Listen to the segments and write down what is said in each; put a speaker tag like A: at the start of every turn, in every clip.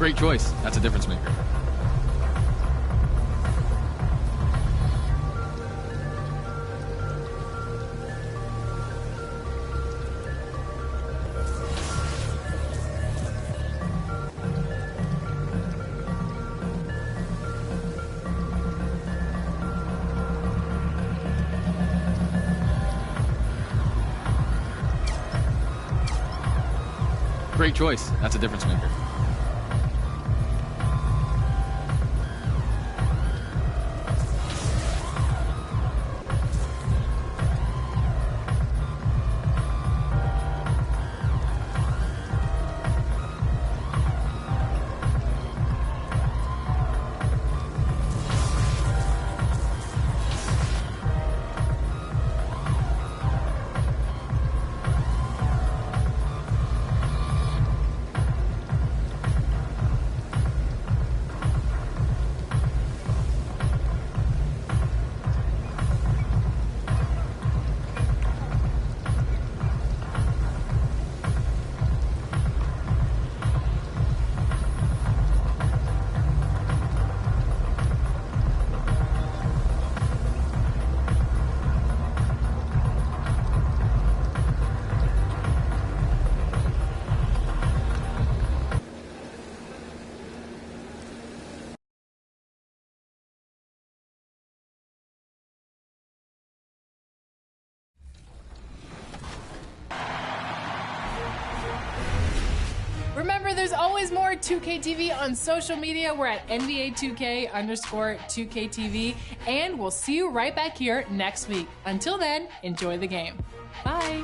A: Great choice. That's a difference maker. Great choice. That's a difference maker.
B: Remember, there's always more 2K TV on social media. We're at NBA2K_2KTV, and we'll see you right back here next week. Until then, enjoy the game. Bye.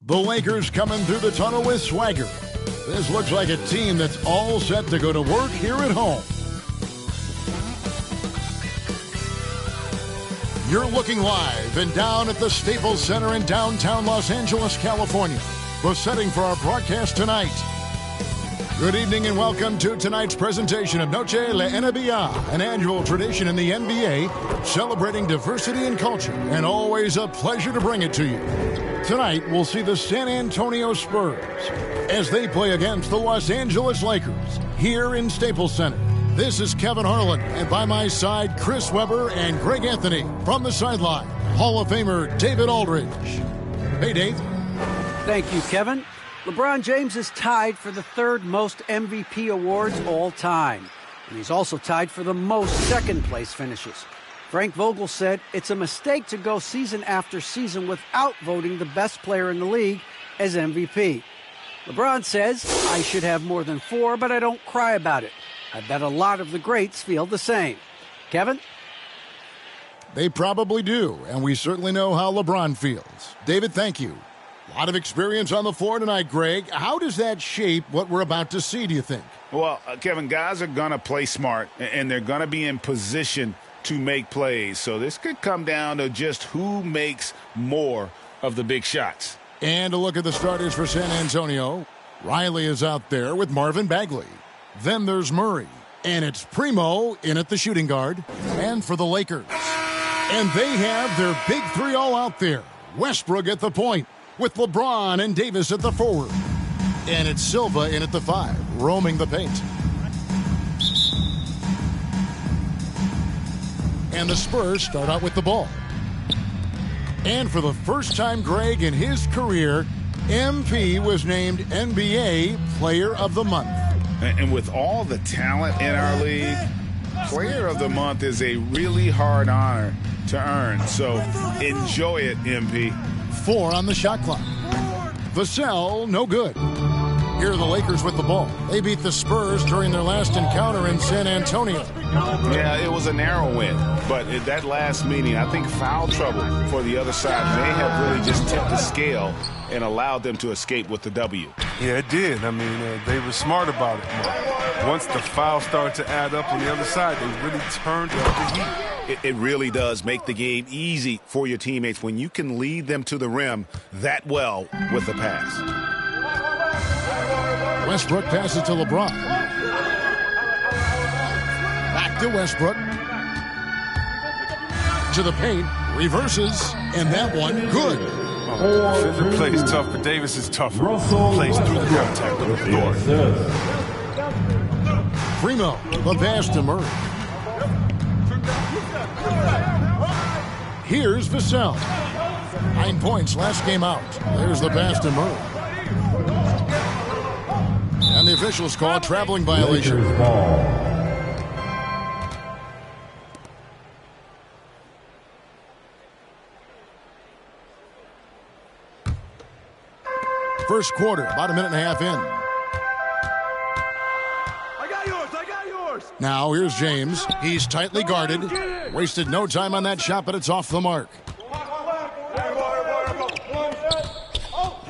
C: The Lakers coming through the tunnel with swagger. This looks like a team that's all set to go to work here at home. You're looking live and down at the Staples Center in downtown Los Angeles, California. The setting for our broadcast tonight. Good evening and welcome to tonight's presentation of Noche La NBA, an annual tradition in the NBA celebrating diversity and culture, and always a pleasure to bring it to you. Tonight, we'll see the San Antonio Spurs as they play against the Los Angeles Lakers here in Staples Center. This is Kevin Harlan, and by my side, Chris Webber and Greg Anthony. From the sideline, Hall of Famer David Aldridge. Hey, Dave.
D: Thank you, Kevin. LeBron James is tied for the third most MVP awards all time. And he's also tied for the most second-place finishes. Frank Vogel said it's a mistake to go season after season without voting the best player in the league as MVP. LeBron says, I should have more than 4, but I don't cry about it. I bet a lot of the greats feel the same. Kevin?
C: They probably do, and we certainly know how LeBron feels. David, thank you. A lot of experience on the floor tonight, Greg. How does that shape what we're about to see, do you think?
E: Well, Kevin, guys are going to play smart, and they're going to be in position to make plays. So this could come down to just who makes more of the big shots.
C: And a look at the starters for San Antonio. Riley is out there with Marvin Bagley. Then there's Murray. And it's Primo in at the shooting guard. And for the Lakers. And they have their big three all out there. Westbrook at the point with LeBron and Davis at the forward. And it's Silva in at the 5, roaming the paint. And the Spurs start out with the ball. And for the first time, Greg, in his career, MP was named NBA Player of the Month.
E: And with all the talent in our league, Player of the Month is a really hard honor to earn. So enjoy it, MP.
C: 4 on the shot clock. Vassell, no good. Here are the Lakers with the ball. They beat the Spurs during their last encounter in San Antonio.
E: Yeah, it was a narrow win. But at that last meeting, I think foul trouble for the other side may have really just tipped the scale and allowed them to escape with the W.
F: Yeah, it did. I mean, they were smart about it. Once the fouls started to add up on the other side, they really turned up the heat.
E: It really does make the game easy for your teammates when you can lead them to the rim that well with a pass.
C: Westbrook passes to LeBron. Back to Westbrook. To the paint. Reverses. And that one, good.
F: Defender plays tough, but Davis is tougher. Plays through the contact with authority.
C: Primo, the pass to Murray. Here's Vassell. 9 points last game out. There's the pass to Murray. And the officials call a traveling violation. First quarter, about a minute and a half in.
G: I got yours.
C: Now here's James. He's tightly guarded. Wasted no time on that shot, but it's off the mark.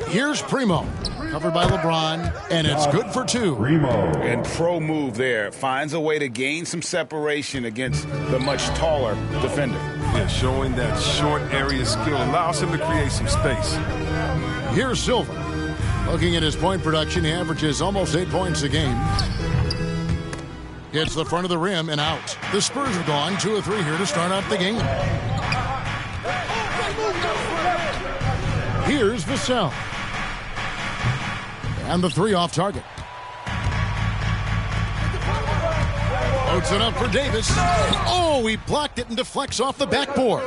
C: Here's Primo. Covered by LeBron, and it's good for 2.
E: And pro move there. Finds a way to gain some separation against the much taller defender.
F: Yeah, showing that short area skill allows him to create some space.
C: Here's Silva. Looking at his point production, he averages almost 8 points a game. Hits the front of the rim and out. The Spurs have gone 2 of 3 here to start out the game. Here's Vassell. And the 3 off target. Loads it up for Davis. Oh, he blocked it and deflects off the backboard.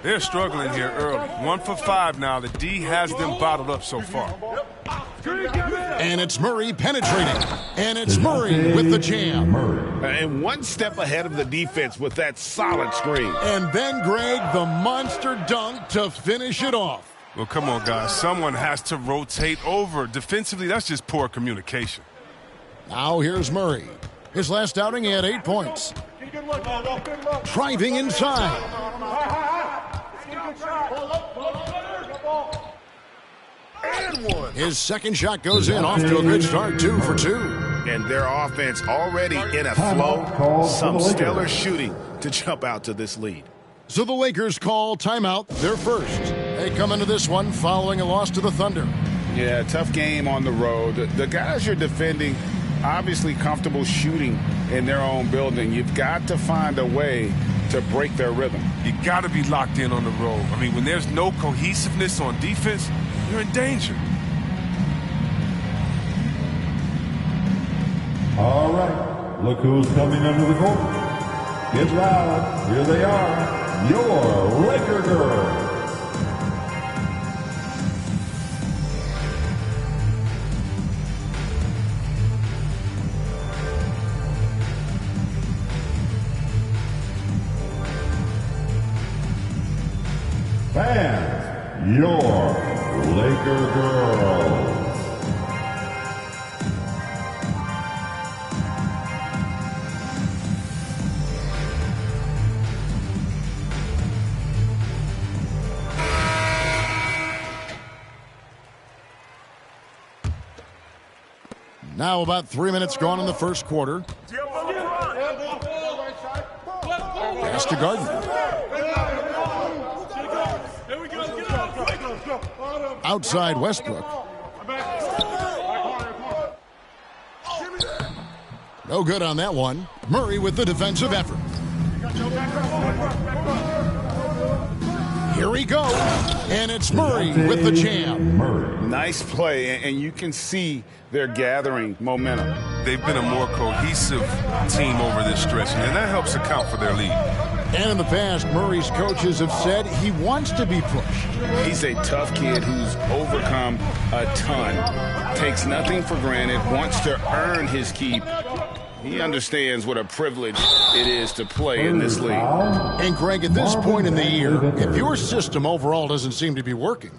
F: They're struggling here early. 1 for 5 now. The D has them bottled up so far.
C: And it's Murray penetrating. And it's Murray with the jam.
E: And one step ahead of the defense with that solid screen.
C: And then Greg, the monster dunk to finish it off.
F: Well, come on, guys. Someone has to rotate over. Defensively, that's just poor communication.
C: Now here's Murray. His last outing, he had 8 points. Driving inside. His second shot goes in, off to a good start, 2 for 2.
E: And their offense already in a flow. Some stellar shooting to jump out to this lead.
C: So the Lakers call timeout, their first. They come into this one following a loss to the Thunder.
E: Yeah, tough game on the road. The guys you're defending, obviously comfortable shooting in their own building. You've got to find a way to break their rhythm.
F: You got to be locked in on the road. I mean, when there's no cohesiveness on defense, you're in danger.
H: All right, look who's coming under the court. Get loud. Here they are, your Laker girls. Fans, your Laker girls.
C: Now about 3 minutes gone in the first quarter. Pass to Gardner. Outside Westbrook. No good on that one. Murray with the defensive effort. Here we go. And it's Murray with the jam.
E: Nice play, and you can see they're gathering momentum.
F: They've been a more cohesive team over this stretch, and that helps account for their lead.
C: And in the past, Murray's coaches have said he wants to be pushed.
E: He's a tough kid who's overcome a ton, takes nothing for granted, wants to earn his keep. He understands what a privilege it is to play in this league.
C: And Greg, at this point in the year, if your system overall doesn't seem to be working,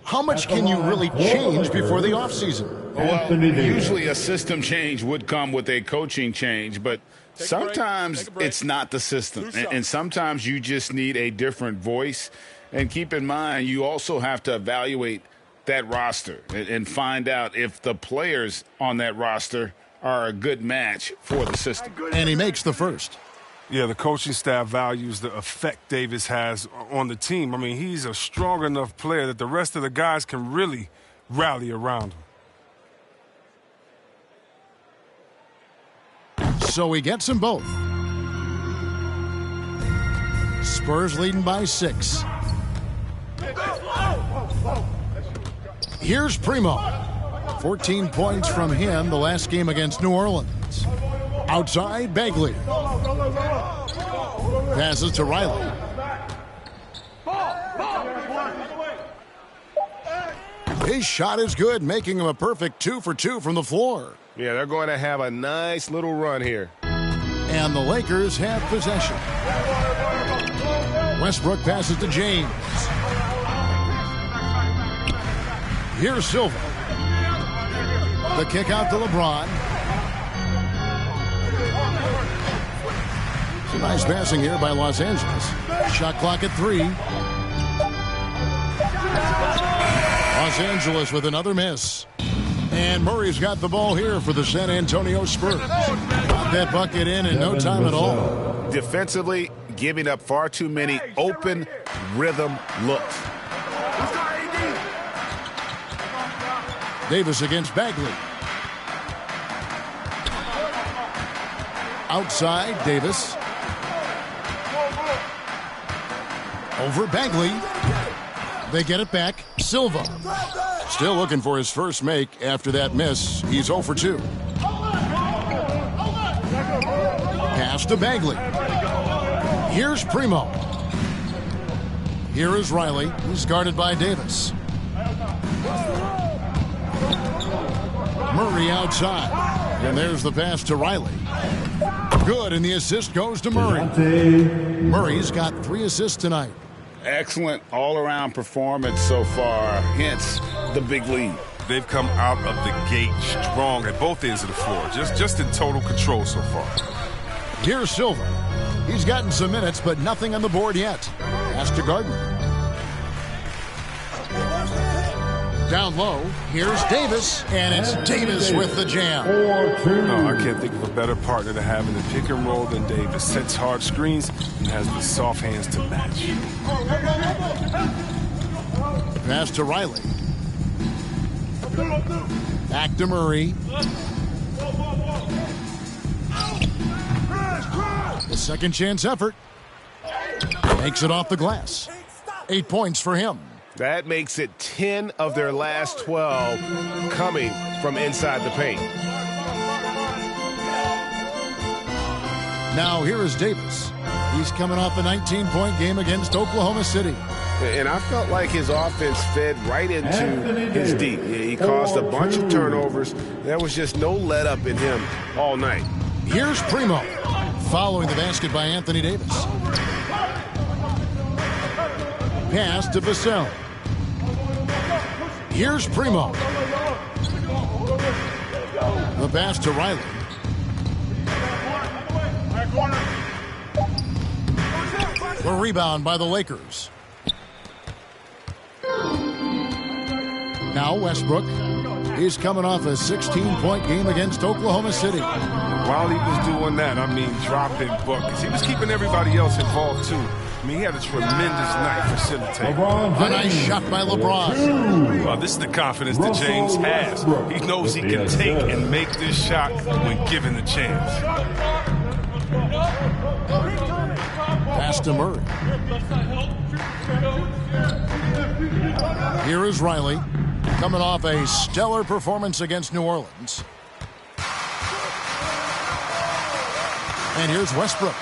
C: how much can you really change before the offseason?
E: Well, usually a system change would come with a coaching change, but sometimes it's not the system. And sometimes you just need a different voice. And keep in mind, you also have to evaluate that roster and find out if the players on that roster are a good match for the system.
C: And he makes the first.
F: Yeah, the coaching staff values the effect Davis has on the team. I mean, he's a strong enough player that the rest of the guys can really rally around him.
C: So he gets them both. Spurs leading by 6. Here's Primo. 14 points from him the last game against New Orleans. Outside, Bagley. Passes to Riley. His shot is good, making him a perfect 2 for 2 from the floor.
I: Yeah, they're going to have a nice little run here.
C: And the Lakers have possession. Westbrook passes to James. Here's Silva. The kick out to LeBron. Some nice passing here by Los Angeles. Shot clock at 3. Los Angeles with another miss. And Murray's got the ball here for the San Antonio Spurs. Got that bucket in no time at all.
I: Defensively, giving up far too many open rhythm looks.
C: Davis against Bagley. Outside, Davis. Over Bagley. They get it back. Silva. Still looking for his first make after that miss. He's 0 for 2. Pass to Bagley. Here's Primo. Here is Riley, who's guarded by Davis. Murray outside. And there's the pass to Riley. Good, and the assist goes to Murray. Murray's got 3 assists tonight.
E: Excellent all-around performance so far, hence the big lead.
F: They've come out of the gate strong at both ends of the floor, just in total control so far.
C: Here's Silva. He's gotten some minutes, but nothing on the board yet. Pass to Gardner. Down low, here's Davis, and it's Davis with the jam.
F: Oh, I can't think of a better partner to have in the pick and roll than Davis. Sets hard screens and has the soft hands to match.
C: Pass to Riley. Back to Murray. The second chance effort. Makes it off the glass. 8 points for him.
I: That makes it 10 of their last 12 coming from inside the paint.
C: Now here is Davis. He's coming off a 19-point game against Oklahoma City.
I: And I felt like his offense fed right into his D. He caused a bunch of turnovers. There was just no let-up in him all night.
C: Here's Primo. Following the basket by Anthony Davis. Pass to Vassell. Here's Primo. The pass to Riley. The rebound by the Lakers. Now Westbrook. He's coming off a 16-point game against Oklahoma City.
F: While he was doing that, I mean, dropping buckets. He was keeping everybody else involved, too. I mean, he had a tremendous night facilitating.
C: A nice shot by LeBron.
F: Well, this is the confidence that James has. He knows he can take and make this shot when given the chance.
C: Pass to Murray. Here is Riley, coming off a stellar performance against New Orleans. And here's Westbrook.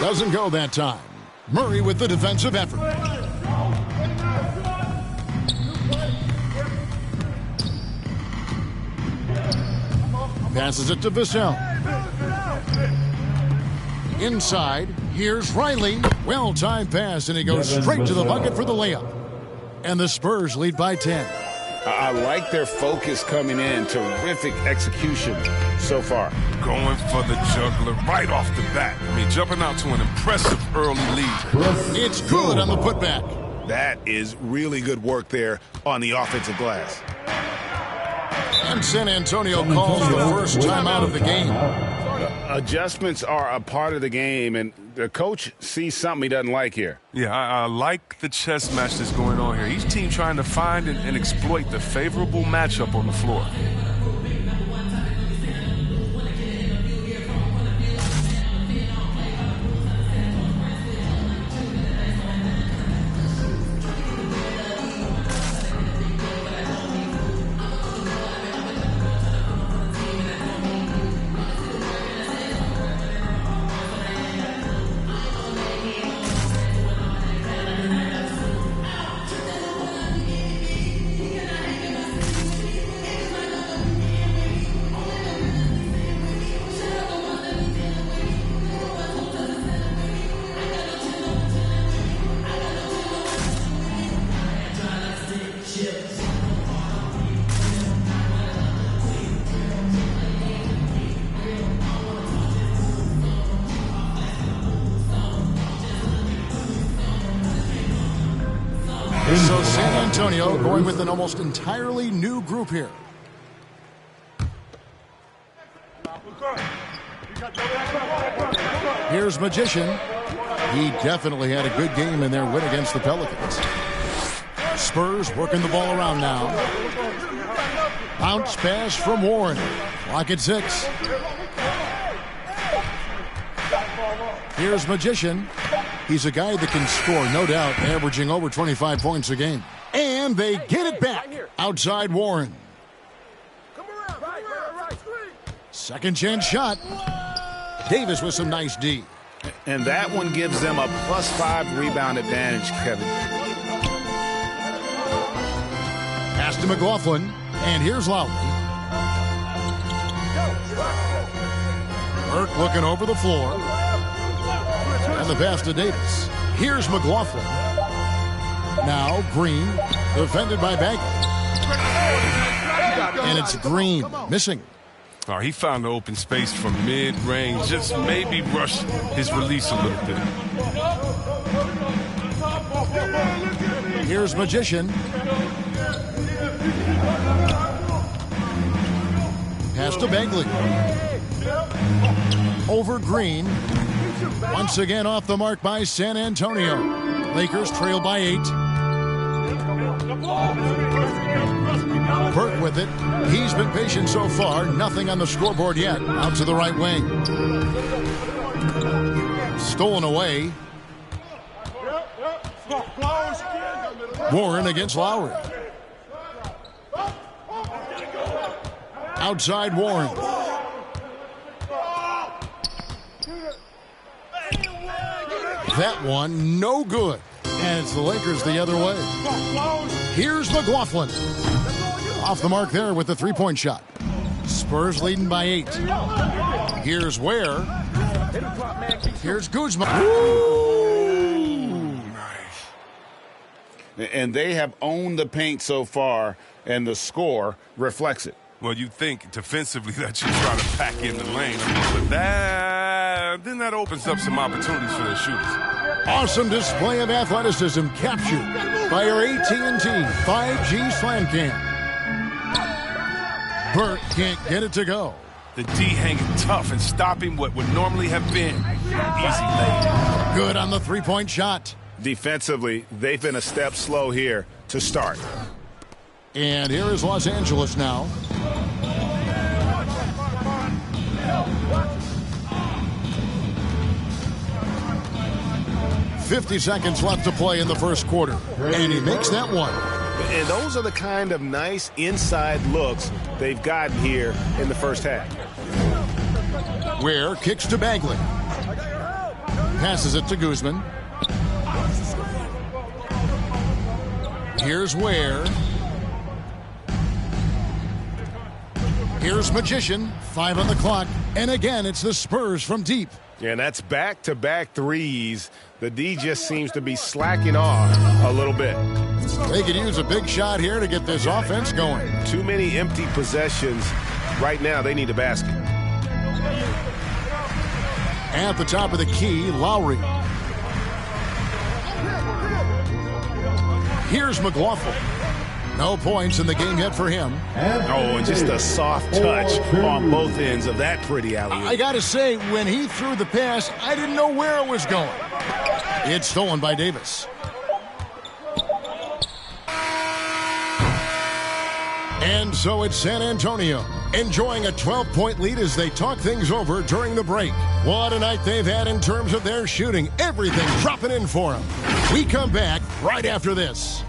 C: Doesn't go that time. Murray with the defensive effort. Passes it to Vassell. Inside, here's Riley. Well-timed pass, and he goes straight to the bucket for the layup. And the Spurs lead by 10.
E: I like their focus coming in. Terrific execution so far.
F: Going for the juggler right off the bat. I mean, jumping out to an impressive early lead.
C: It's good on the putback.
I: That is really good work there on the offensive glass.
C: And San Antonio calls the first timeout of the game.
E: Adjustments are a part of the game, and the coach sees something he doesn't like here.
F: Yeah, I like the chess match that's going on here. Each team trying to find and exploit the favorable matchup on the floor.
C: So San Antonio going with an almost entirely new group here. Here's Magician. He definitely had a good game in their win against the Pelicans. Spurs working the ball around now. Bounce pass from Warren. Clock at 6. Here's Magician. He's a guy that can score, no doubt, averaging over 25 points a game. And they get it back. Outside Warren. Second chance shot. Davis with some nice D.
E: And that one gives them a +5 rebound advantage, Kevin.
C: Pass to McLaughlin. And here's Lowry. Burke looking over the floor. And the pass to Davis. Here's McLaughlin. Now Green, defended by Bagley. And it's Green missing.
F: Oh, he found the open space from mid-range. Just maybe rushed his release a little bit.
C: Here's Magician. Pass to Bagley. Over Green. Once again off the mark by San Antonio. Lakers trail by 8. Burke with it. He's been patient so far. Nothing on the scoreboard yet. Out to the right wing. Stolen away. Warren against Lowry. Outside Warren. That one, no good. And it's the Lakers the other way. Here's McLaughlin. Off the mark there with the three-point shot. Spurs leading by 8. Here's Ware. Here's Guzman.
F: Ooh, nice.
E: And they have owned the paint so far, and the score reflects it.
F: Well, you think defensively that you try to pack in the lane, but then that opens up some opportunities for their shooters.
C: Awesome display of athleticism captured by our AT&T 5G Slam Cam. Burke can't get it to go.
F: The D hanging tough and stopping what would normally have been easy lane.
C: Good on the three-point shot.
E: Defensively, they've been a step slow here to start.
C: And here is Los Angeles now. .50 seconds left to play in the first quarter. And he makes that one.
I: And those are the kind of nice inside looks they've gotten here in the first half.
C: Ware kicks to Bagley. Passes it to Guzman. Here's Ware. Here's Magician. 5 on the clock. And again, it's the Spurs from deep.
I: Yeah, and that's back-to-back threes. The D just seems to be slacking off a little bit.
C: They could use a big shot here to get this offense going.
I: Too many empty possessions. Right now, they need a basket.
C: At the top of the key, Lowry. Here's McLaughlin. No points in the game yet for him.
I: And just a soft touch on both ends of that pretty alley-oop.
C: I got to say, when he threw the pass, I didn't know where it was going. It's stolen by Davis. And so it's San Antonio, enjoying a 12-point lead as they talk things over during the break. What a night they've had in terms of their shooting. Everything dropping in for them. We come back right after this.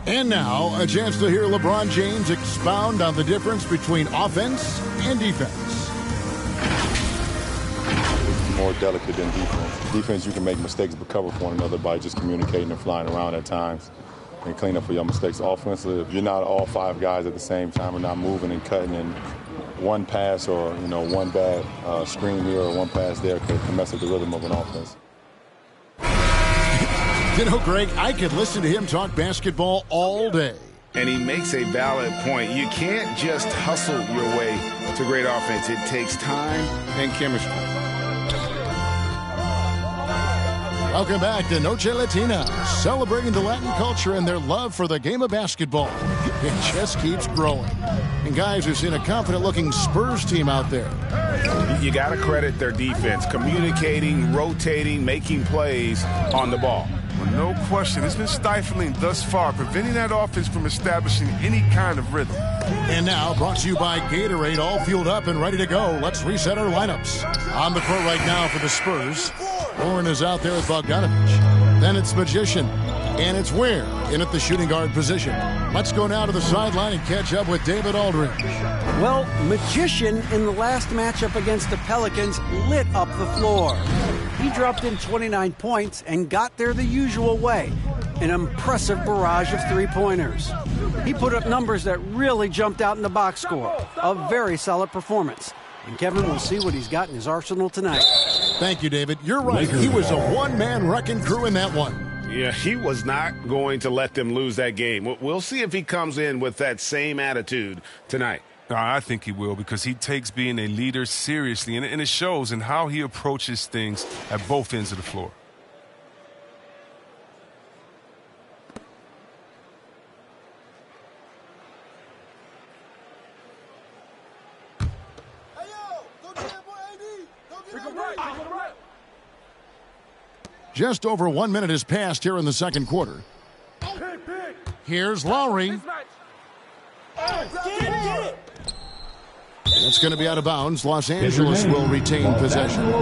C: And now, a chance to hear LeBron James expound on the difference between offense and defense.
J: More delicate than defense. Defense, you can make mistakes but cover for one another by just communicating and flying around at times and clean up for your mistakes. Offensively, if you're not all five guys at the same time and not moving and cutting, and one pass or one bad screen here or one pass there can mess up the rhythm of an offense.
C: You know, Greg, I could listen to him talk basketball all day.
E: And he makes a valid point. You can't just hustle your way to great offense. It takes time and chemistry.
C: Welcome back to Noche Latina, celebrating the Latin culture and their love for the game of basketball. It just keeps growing. And guys, we've seen a confident-looking Spurs team out there.
E: You got to credit their defense, communicating, rotating, making plays on the ball.
F: Well, no question. It's been stifling thus far, preventing that offense from establishing any kind of rhythm.
C: And now, brought to you by Gatorade, all fueled up and ready to go. Let's reset our lineups. On the court right now for the Spurs, Warren is out there with Bogdanovich. Then it's Magician. And it's Ware in at the shooting guard position. Let's go now to the sideline and catch up with David Aldridge.
D: Well, Magician in the last matchup against the Pelicans lit up the floor. He dropped in 29 points and got there the usual way, an impressive barrage of three-pointers. He put up numbers that really jumped out in the box score. A very solid performance. And Kevin will see what he's got in his arsenal tonight.
C: Thank you, David. You're right. He was a one-man wrecking crew in that one.
I: Yeah, he was not going to let them lose that game. We'll see if he comes in with that same attitude tonight.
F: I think he will, because he takes being a leader seriously, and it shows in how he approaches things at both ends of the floor.
C: Just over 1 minute has passed here in the second quarter. Here's Lowry. That's going to be out of bounds. Los Angeles will retain possession.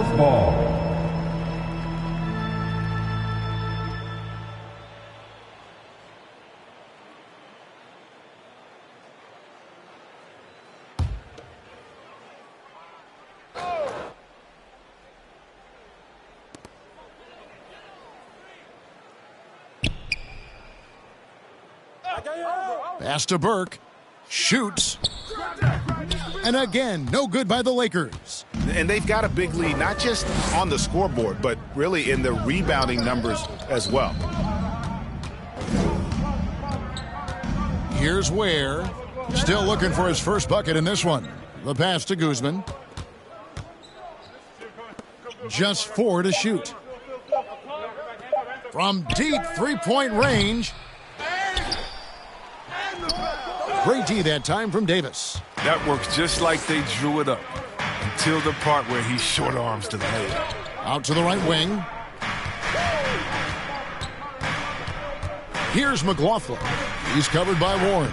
C: Pass to Burke. Shoots. And again, no good by the Lakers.
I: And they've got a big lead, not just on the scoreboard, but really in the rebounding numbers as well.
C: Here's Ware. Still looking for his first bucket in this one. The pass to Guzman. Just 4 to shoot. From deep three-point range. Great D that time from Davis.
F: That works just like they drew it up, until the part where he short arms to the head.
C: Out to the right wing. Here's McLaughlin. He's covered by Warren.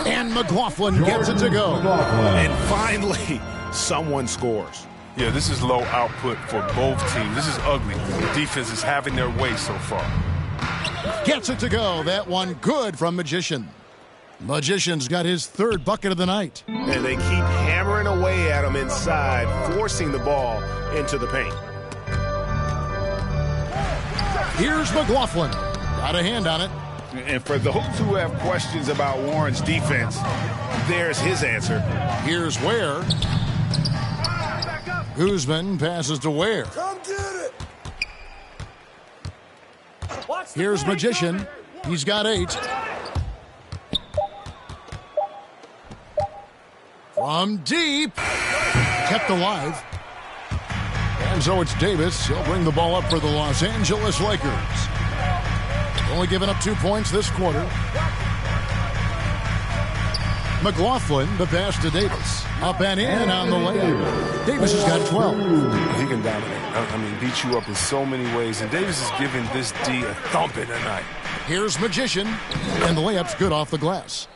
C: And McLaughlin gets it to go.
I: And finally, someone scores.
F: Yeah, this is low output for both teams. This is ugly. The defense is having their way so far.
C: Gets it to go. That one good from Magician. Magician's got his third bucket of the night.
I: And they keep hammering away at him inside, forcing the ball into the paint.
C: Here's McLaughlin. Got a hand on it.
E: And for those who have questions about Warren's defense, there's his answer.
C: Here's Ware. Guzman passes to Ware.
G: Come get it.
C: Here's Magician. He's got 8. From deep. Kept alive. And so it's Davis. He'll bring the ball up for the Los Angeles Lakers. Only given up 2 points this quarter. McLaughlin, the pass to Davis. Up and in on the layup. Davis has got 12.
F: He can dominate. Beat you up in so many ways. And Davis is giving this D a thumping tonight.
C: Here's Magician. And the layup's good off the glass.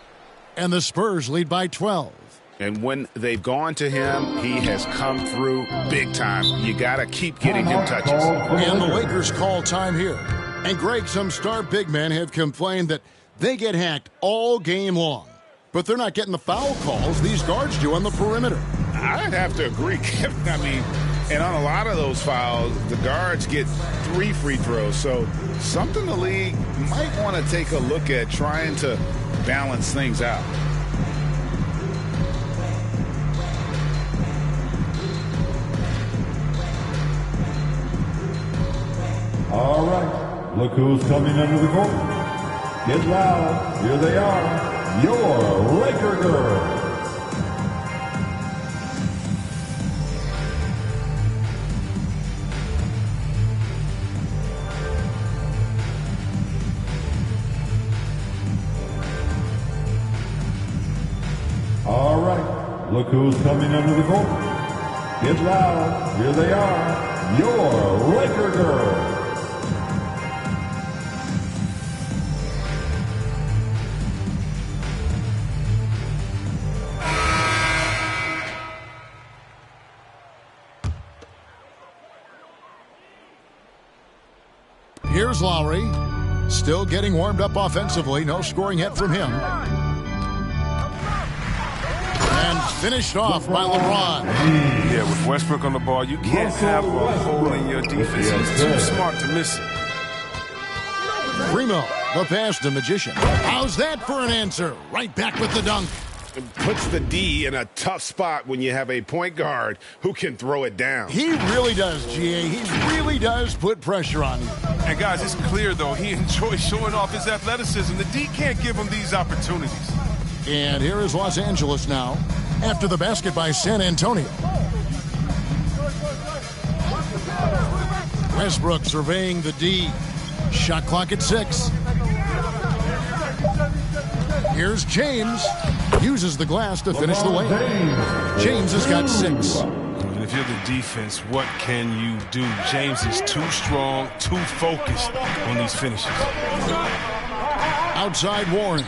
C: And the Spurs lead by 12.
E: And when they've gone to him, he has come through big time. You got to keep getting him touches.
C: And the Lakers call time here. And Greg, some star big men have complained that they get hacked all game long. But they're not getting the foul calls these guards do on the perimeter.
E: I'd have to agree, Kevin. And on a lot of those fouls, the guards get 3 free throws. So something the league might want to take a look at, trying to balance things out.
H: All right, look who's coming under the court. Get loud, here they are, your Laker girls. All right, look who's coming under the court. Get loud, here they are, your Laker girls.
C: Here's Lowry. Still getting warmed up offensively. No scoring yet from him. And finished off by LeBron.
F: Yeah, with Westbrook on the ball, you can't have a hole in your defense. He's too smart to miss it.
C: Primo, the pass to Magician. How's that for an answer? Right back with the dunk.
I: It puts the D in a tough spot when you have a point guard who can throw it down.
C: He really does, GA. He really does put pressure on you.
F: And guys, it's clear, though, he enjoys showing off his athleticism. The D can't give him these opportunities.
C: And here is Los Angeles now, after the basket by San Antonio. Westbrook surveying the D. Shot clock at 6. Here's James. Uses the glass to finish the layup. James has got 6.
F: And if you're the defense, what can you do? James is too strong, too focused on these finishes.
C: Outside Warren.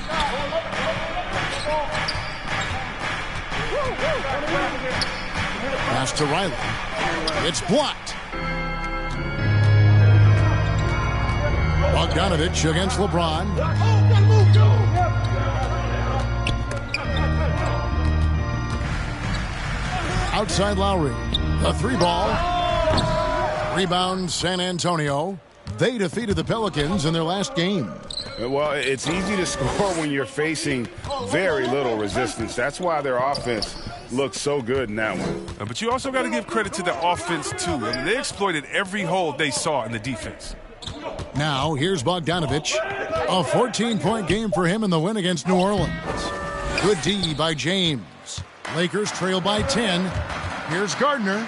C: Pass to Riley. It's blocked. Bogdanovich against LeBron. Outside Lowry. The 3-ball. Rebound San Antonio. They defeated the Pelicans in their last game.
E: Well, it's easy to score when you're facing very little resistance. That's why their offense looks so good in that one.
F: But you also got to give credit to the offense, too. They exploited every hole they saw in the defense.
C: Now, here's Bogdanovich. A 14-point game for him in the win against New Orleans. Good D by James. Lakers trail by 10. Here's Gardner.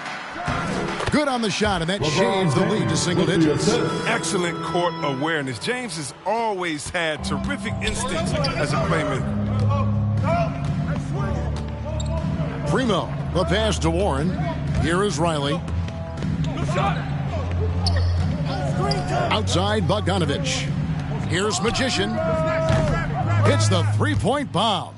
C: Good on the shot, and that shaves the lead to single digits.
F: Excellent court awareness. James has always had terrific instincts as a playmaker.
C: Primo, the pass to Warren. Here is Riley. Outside Bogdanovich. Here's Magician. Hits the 3-point bomb.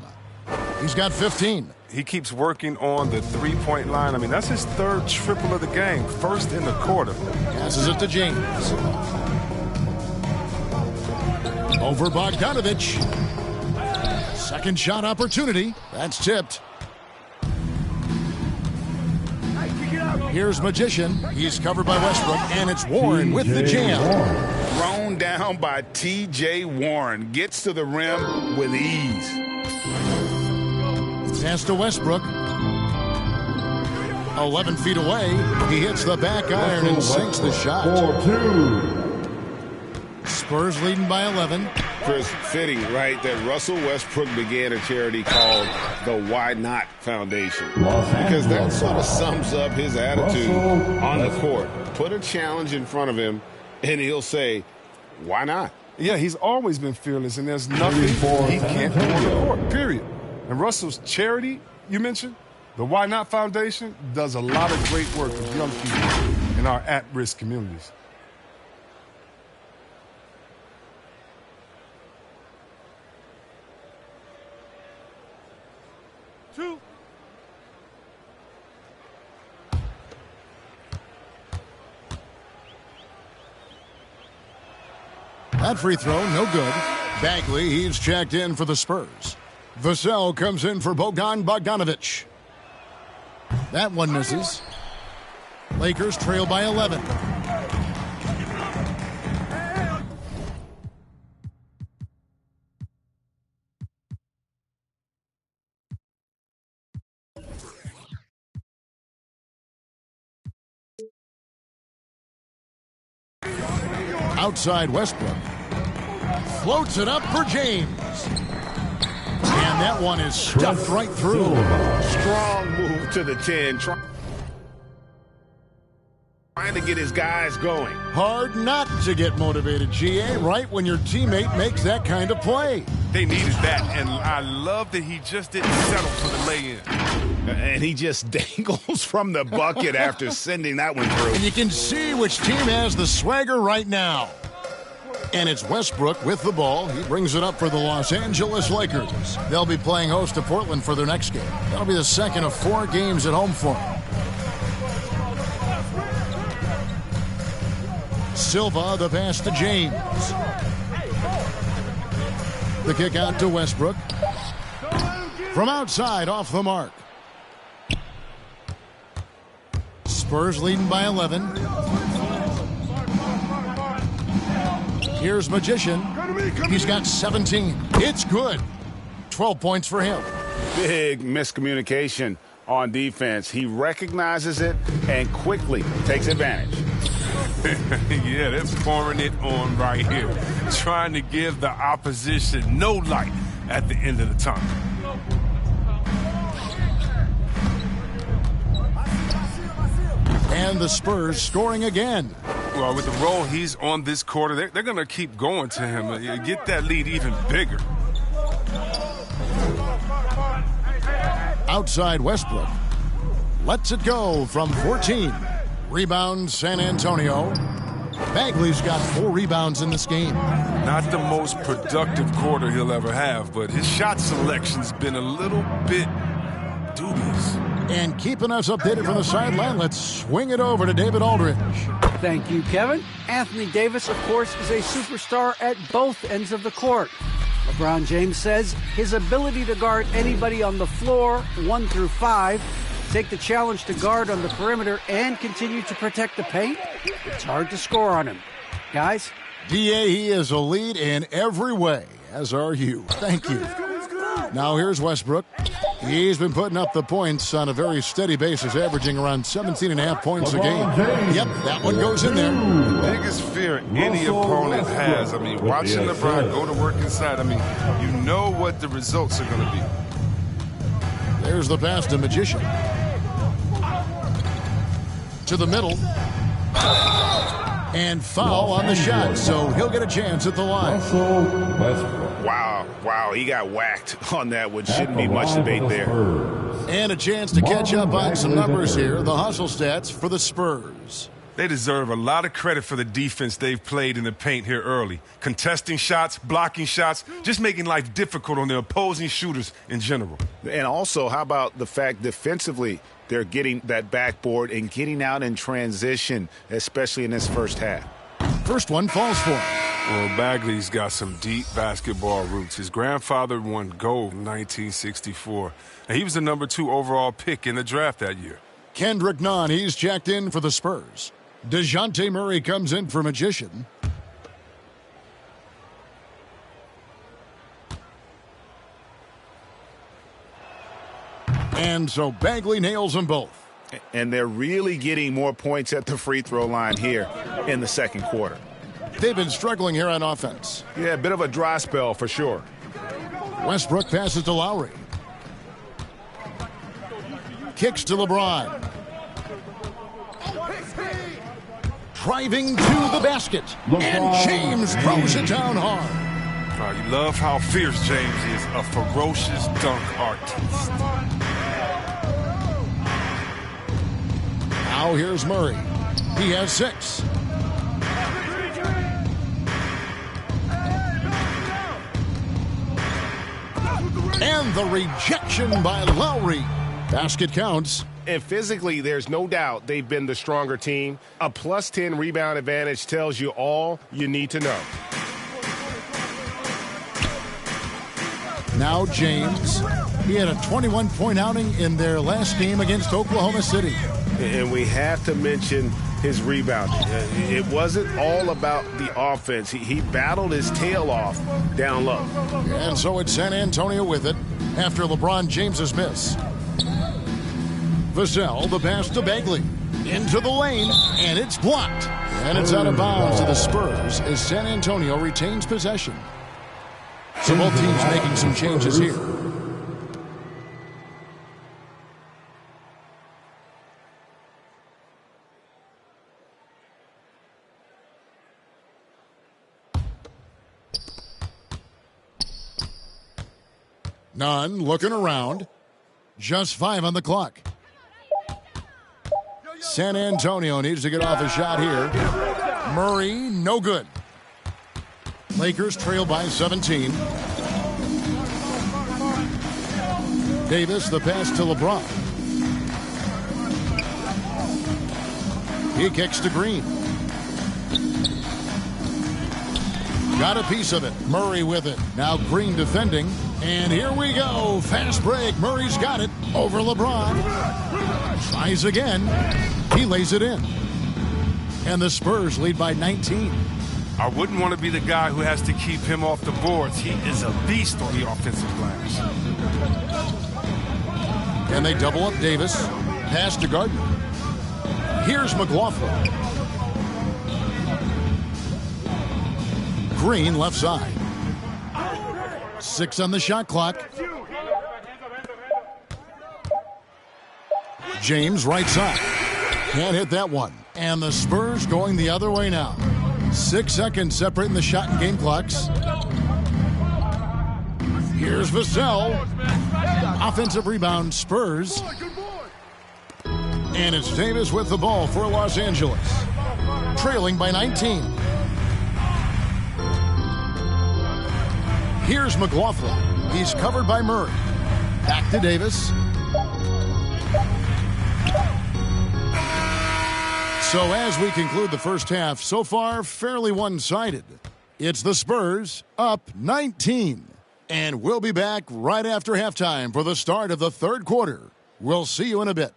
C: He's got 15.
F: He keeps working on the 3-point line. I mean, that's his 3rd triple of the game. First in the quarter.
C: Passes it to James. Over Bogdanovich. Second shot opportunity. That's tipped. Here's Magician. He's covered by Westbrook, and it's Warren with the jam.
E: Thrown down by T.J. Warren. Gets to the rim with ease.
C: Pass to Westbrook. 11 feet away. He hits the back iron and sinks the shot.
H: 4-2.
C: Spurs leading by 11.
I: Chris, fitting, right, that Russell Westbrook began a charity called the Why Not Foundation. Because that sort of sums up his attitude on the court. Put a challenge in front of him, and he'll say, why not?
F: Yeah, he's always been fearless, and there's nothing he can't do on the court, period. And Russell's charity, you mentioned, the Why Not Foundation, does a lot of great work with young people in our at-risk communities.
C: That free throw, no good. Bagley, he's checked in for the Spurs. Vassell comes in for Bogdan Bogdanovic. That one misses. Lakers trail by 11. Outside Westbrook. Floats it up for James. And that one is stuffed right through.
I: Strong move to the 10. Trying to get his guys going.
C: Hard not to get motivated, GA, right when your teammate makes that kind of play.
F: They needed that, and I love that he just didn't settle for the lay-in.
E: And he just dangles from the bucket after sending that one through.
C: And you can see which team has the swagger right now. And it's Westbrook with the ball. He brings it up for the Los Angeles Lakers. They'll be playing host to Portland for their next game. That'll be the second of 4 games at home for them. Silva, the pass to James. The kick out to Westbrook. From outside, off the mark. Spurs leading by 11. Here's Magician. He's got 17. It's good. 12 points for him.
E: Big miscommunication on defense. He recognizes it and quickly takes advantage.
F: Yeah, they're pouring it on right here. Trying to give the opposition no light at the end of the tunnel.
C: And the Spurs scoring again.
F: Well, with the role he's on this quarter, they're going to keep going to him. Get that lead even bigger.
C: Outside Westbrook. Lets it go from 14. Rebound San Antonio. Bagley's got 4 rebounds in this game.
F: Not the most productive quarter he'll ever have, but his shot selection's been a little bit dubious.
C: And keeping us updated from the sideline, let's swing it over to David Aldridge.
D: Thank you, Kevin. Anthony Davis, of course, is a superstar at both ends of the court. LeBron James says his ability to guard anybody on the floor, 1 through 5, take the challenge to guard on the perimeter and continue to protect the paint, it's hard to score on him. Guys?
C: DA, he is a lead in every way, as are you. Thank you. Now here's Westbrook. He's been putting up the points on a very steady basis, averaging around 17.5 points a game. Yep, that one goes in there.
F: Biggest fear any opponent has. I mean, watching LeBron go to work inside, I mean, you know what the results are going to be.
C: There's the pass to Magician. To the middle. And foul on the shot, so he'll get a chance at the line.
E: Wow, he got whacked on that one. Shouldn't be much debate there.
C: And a chance to catch up on some numbers here. The hustle stats for the Spurs.
F: They deserve a lot of credit for the defense they've played in the paint here early. Contesting shots, blocking shots, just making life difficult on the opposing shooters in general.
E: And also, how about the fact defensively they're getting that backboard and getting out in transition, especially in this first half.
C: First one falls for him.
F: Well, Bagley's got some deep basketball roots. His grandfather won gold in 1964, and he was the #2 overall pick in the draft that year.
C: Kendrick Nunn, he's checked in for the Spurs. DeJounte Murray comes in for Magician. And so Bagley nails them both.
E: And they're really getting more points at the free throw line here in the second quarter.
C: They've been struggling here on offense.
I: Yeah, a bit of a dry spell for sure.
C: Westbrook passes to Lowry. Kicks to LeBron. Driving to the basket. And James throws it down hard.
F: You love how fierce James is, a ferocious dunk artist.
C: Now here's Murray. He has 6. And the rejection by Lowry. Basket counts.
I: And physically, there's no doubt they've been the stronger team. A plus 10 rebound advantage tells you all you need to know.
C: Now James. He had a 21-point outing in their last game against Oklahoma City.
I: And we have to mention his rebounding. It wasn't all about the offense. He battled his tail off down low.
C: And so it's San Antonio with it after LeBron James's miss. Vassell, the pass to Bagley. Into the lane, and it's blocked. And it's out of bounds to the Spurs as San Antonio retains possession. So both teams making some changes here. Nunn looking around. Just 5 on the clock. San Antonio needs to get off a shot here. Murray, no good. Lakers trail by 17. Davis, the pass to LeBron. He kicks to Green. Got a piece of it. Murray with it. Now Green defending. And here we go. Fast break. Murray's got it over LeBron. Tries again. He lays it in. And the Spurs lead by 19.
F: I wouldn't want to be the guy who has to keep him off the boards. He is a beast on the offensive glass.
C: And they double up Davis. Pass to Gardner. Here's McLaughlin. Green left side. 6 on the shot clock. James right side. Can't hit that one. And the Spurs going the other way now. 6 seconds separating the shot and game clocks. Here's Vassell. Offensive rebound, Spurs. And it's Davis with the ball for Los Angeles. Trailing by 19. Here's McLaughlin. He's covered by Murray. Back to Davis. So as we conclude the first half, so far fairly one-sided. It's the Spurs up 19. And we'll be back right after halftime for the start of the third quarter. We'll see you in a bit.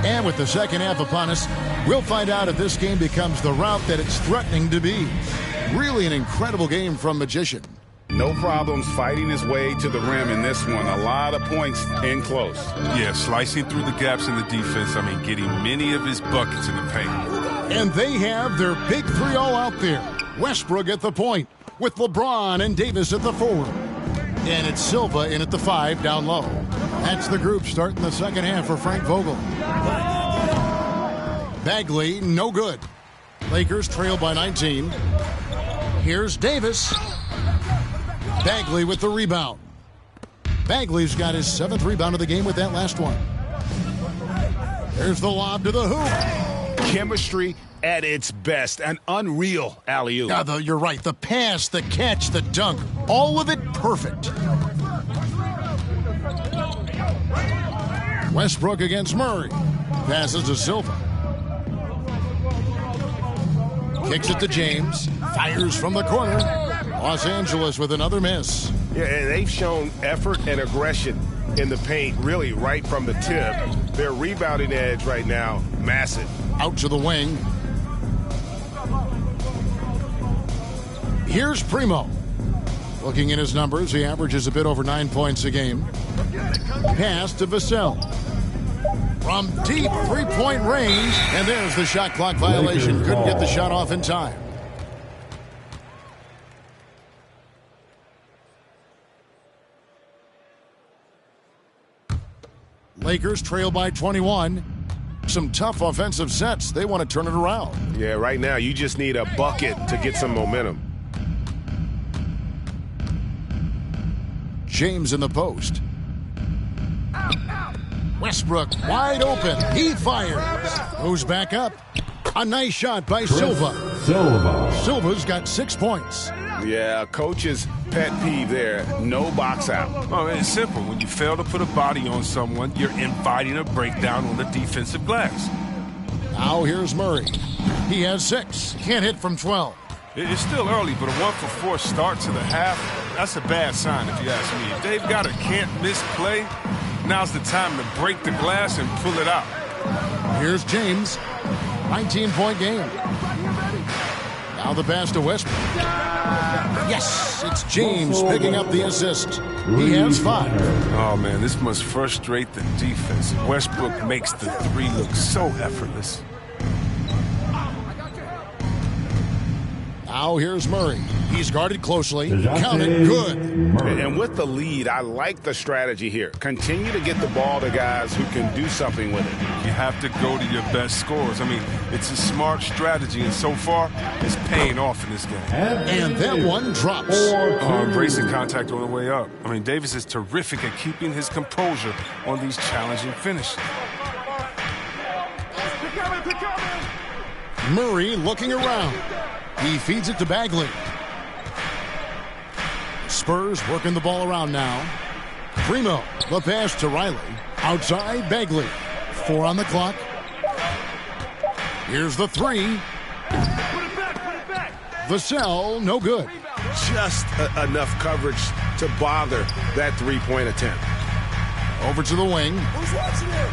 C: And with the second half upon us, we'll find out if this game becomes the route that it's threatening to be. Really an incredible game from Magician.
E: No problems fighting his way to the rim in this one. A lot of points in close.
F: Yeah, slicing through the gaps in the defense. I mean, getting many of his buckets in the paint.
C: And they have their big three all out there. Westbrook at the point with LeBron and Davis at the forward. And it's Silva in at the 5 down low. That's the group starting the second half for Frank Vogel. Bagley, no good. Lakers trail by 19. Here's Davis. Bagley with the rebound. Bagley's got his 7th rebound of the game with that last one. There's the lob to the hoop.
E: Chemistry at its best. An unreal alley-oop.
C: Yeah, you're right. The pass, the catch, the dunk. All of it perfect. Westbrook against Murray. Passes to Silva. Kicks it to James. Fires from the corner. Los Angeles with another miss.
I: Yeah, and they've shown effort and aggression in the paint, really right from the tip. Their rebounding edge right now, massive.
C: Out to the wing. Here's Primo. Looking at his numbers, he averages a bit over 9 points a game. Pass to Vassell. From deep three-point range, and there's the shot clock violation. Couldn't get the shot off in time. Lakers trail by 21. Some tough offensive sets. They want to turn it around.
I: Yeah, right now you just need a bucket to get some momentum.
C: James in the post. Westbrook wide open. He fires. Goes back up. A nice shot by Silva. Silva's got 6 points.
I: Yeah, coach's pet peeve there. No box out.
K: Oh, it's simple. When you fail to put a body on someone, you're inviting a breakdown on the defensive glass.
C: Now here's Murray. He has 6. Can't hit from 12.
K: It's still early, but a 1-for-4 start to the half, that's a bad sign if you ask me. If they've got a can't-miss play, now's the time to break the glass and pull it out.
C: Here's James. 19-point game. Now the pass to Westbrook. Yes, it's James picking up the assist. He has 5.
K: Oh, man, this must frustrate the defense. Westbrook makes the 3 look so effortless.
C: Now here's Murray. He's guarded closely. Counted good.
I: And with the lead, I like the strategy here. Continue to get the ball to guys who can do something with it.
K: You have to go to your best scorers. I mean, it's a smart strategy, and so far, it's paying off in this game.
C: And that one drops.
K: Embracing contact on the way up. I mean, Davis is terrific at keeping his composure on these challenging finishes.
C: Murray looking around. He feeds it to Bagley. Spurs working the ball around now. Primo, the pass to Riley. Outside, Bagley. 4 on the clock. Here's the 3. Vassell, no good.
I: Just enough coverage to bother that three-point attempt.
C: Over to the wing.
G: Who's watching it?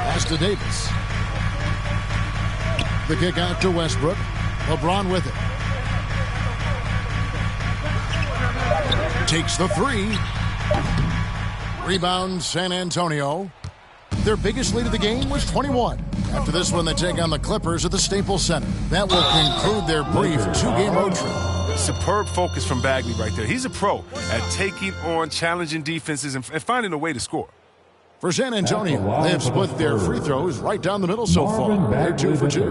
C: Pass to Davis. The kick out to Westbrook. LeBron with it. Takes the 3. Rebound San Antonio. Their biggest lead of the game was 21. After this one, they take on the Clippers at the Staples Center. That will conclude their brief 2-game road trip.
K: Superb focus from Bagley right there. He's a pro at taking on challenging defenses and finding a way to score.
C: For San Antonio, they have split their free throws right down the middle so far. They're 2 for 2.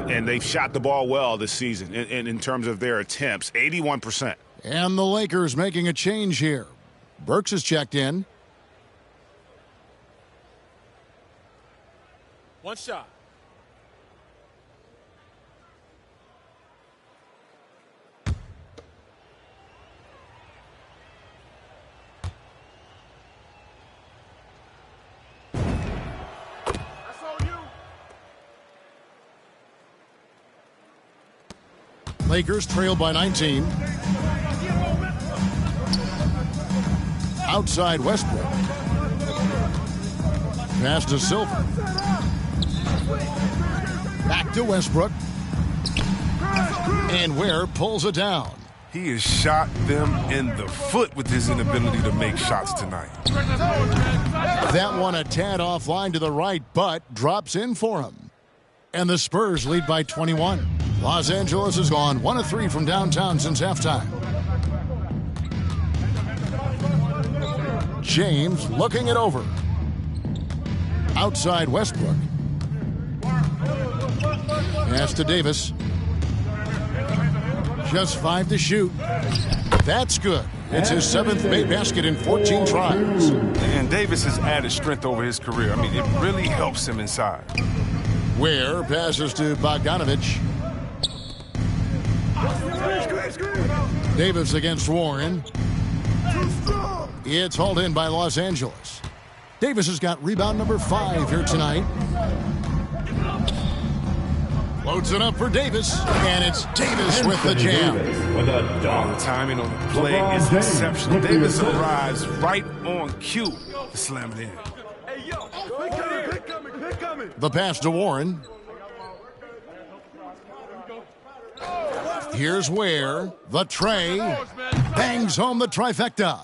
I: And they've shot the ball well this season in terms of their attempts, 81%.
C: And the Lakers making a change here. Burks is checked in.
G: One shot.
C: Lakers trail by 19. Outside Westbrook. Pass to Silva. Back to Westbrook. And Ware pulls it down.
K: He has shot them in the foot with his inability to make shots tonight.
C: That one a tad offline to the right, but drops in for him. And the Spurs lead by 21. Los Angeles has gone 1 of 3 from downtown since halftime. James looking it over. Outside Westbrook. Pass to Davis. Just 5 to shoot. That's good. It's his 7th made basket in 14 tries.
K: And Davis has added strength over his career. I mean, it really helps him inside.
C: Ware passes to Bogdanovich. Davis against Warren. It's hauled in by Los Angeles. Davis has got rebound number 5 here tonight. Loads it up for Davis, and it's Davis with the jam.
K: The timing on the play is exceptional. Davis arrives right on cue to slam it in.
C: The pass to Warren. Here's Ware. The tray. Bangs home the trifecta.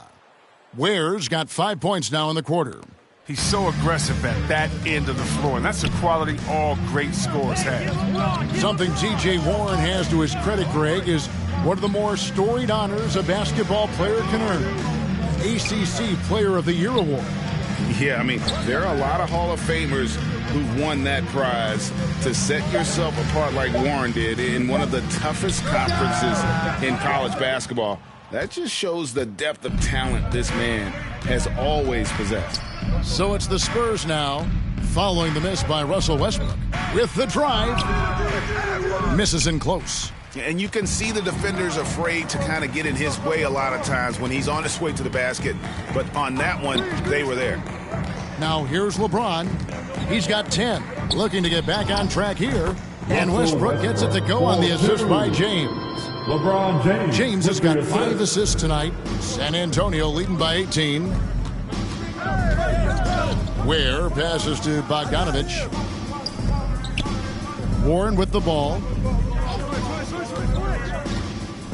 C: Ware's got 5 points now in the quarter.
K: He's so aggressive at that end of the floor, and that's a quality all great scorers have.
C: Something T.J. Warren has to his credit, Greg, is one of the more storied honors a basketball player can earn. ACC Player of the Year award.
E: Yeah, I mean, there are a lot of Hall of Famers who've won that prize. To set yourself apart like Warren did in one of the toughest conferences in college basketball, that just shows the depth of talent this man has always possessed.
C: So it's the Spurs now, following the miss by Russell Westbrook. With the drive, misses in close.
E: And you can see the defenders afraid to kind of get in his way a lot of times when he's on his way to the basket. But on that one, they were there.
C: Now here's LeBron. He's got 10. Looking to get back on track here. And Westbrook gets it to go on the assist by James.
H: LeBron James.
C: James has got 5 assists tonight. San Antonio leading by 18. Ware passes to Bogdanovich. Warren with the ball.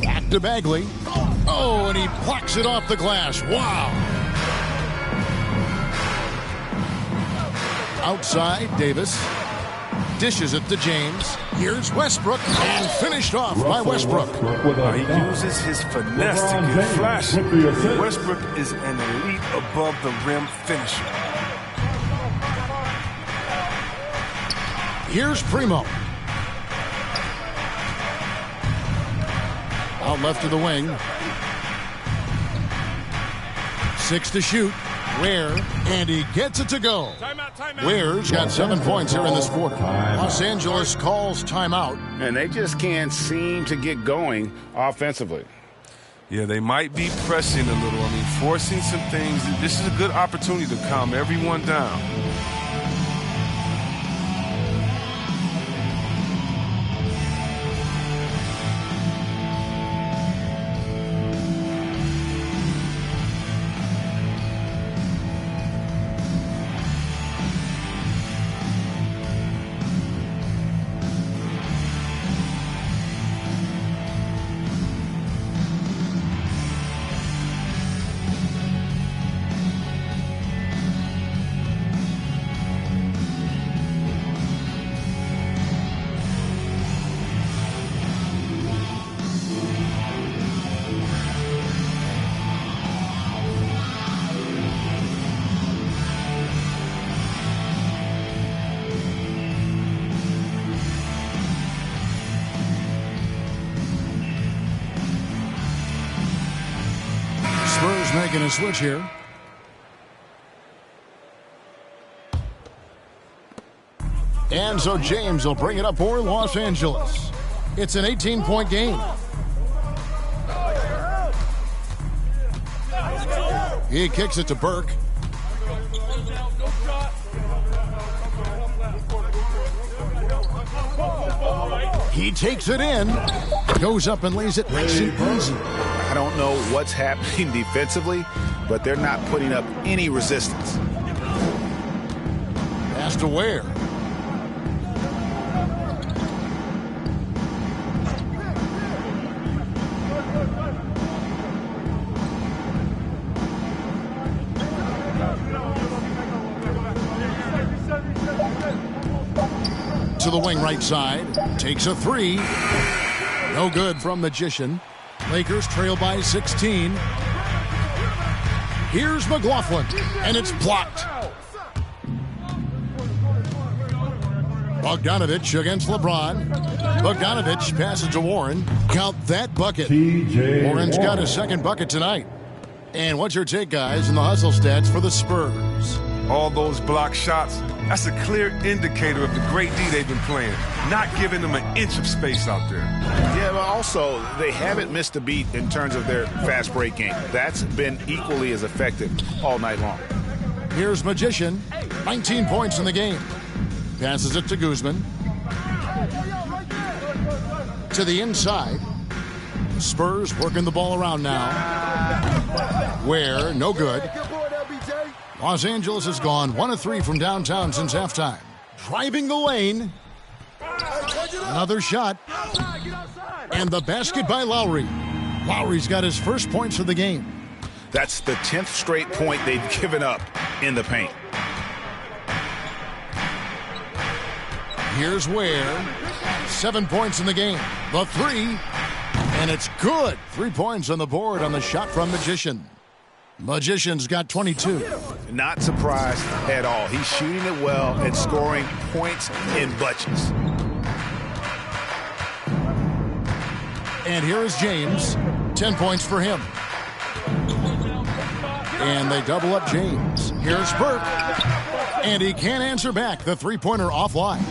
C: Back to Bagley. Oh, and he plucks it off the glass. Wow. Outside, Davis. Dishes it to James. Here's Westbrook, and finished off by Westbrook.
K: He uses his finesse to get flashy. Westbrook is an elite above-the-rim finisher.
C: Here's Primo. Out left to the wing. 6 to shoot. Ware, and he gets it to go. Ware's got 7 points here in this quarter. Los Angeles calls timeout.
E: And they just can't seem to get going offensively.
K: Yeah, they might be pressing a little. I mean, forcing some things. This is a good opportunity to calm everyone down.
C: Spurs making a switch here. And so James will bring it up for Los Angeles. It's an 18-point game. He kicks it to Burke. He takes it in. Goes up and lays it nice and easy.
E: I don't know what's happening defensively, but they're not putting up any resistance.
C: Pass to Ware. To the wing right side. Takes a three. No good from Magician. Lakers trail by 16. Here's McLaughlin, and it's blocked. Bogdanovich against LeBron. Bogdanovich passes to Warren. Count that bucket. Warren's got his second bucket tonight. And what's your take, guys, in the hustle stats for the Spurs?
K: All those block shots, that's a clear indicator of the great D they've been playing. Not giving them an inch of space out there.
E: Yeah, but also, they haven't missed a beat in terms of their fast break game. That's been equally as effective all night long.
C: Here's Magician, 19 points in the game. Passes it to Guzman. To the inside. The Spurs working the ball around now. Where, no good. Los Angeles has gone 1 of 3 from downtown since halftime. Driving the lane. Another shot. And the basket by Lowry. Lowry's got his first points of the game.
E: That's the 10th straight point they've given up in the paint.
C: Here's Ware. 7 points in the game. The three. And it's good. 3 points on the board on the shot from Magician. Magician's got 22.
E: Not surprised at all. He's shooting it well and scoring points in bunches.
C: And here is James. 10 points for him. And they double up James. Here's Burke. And he can't answer back. The three-pointer offline.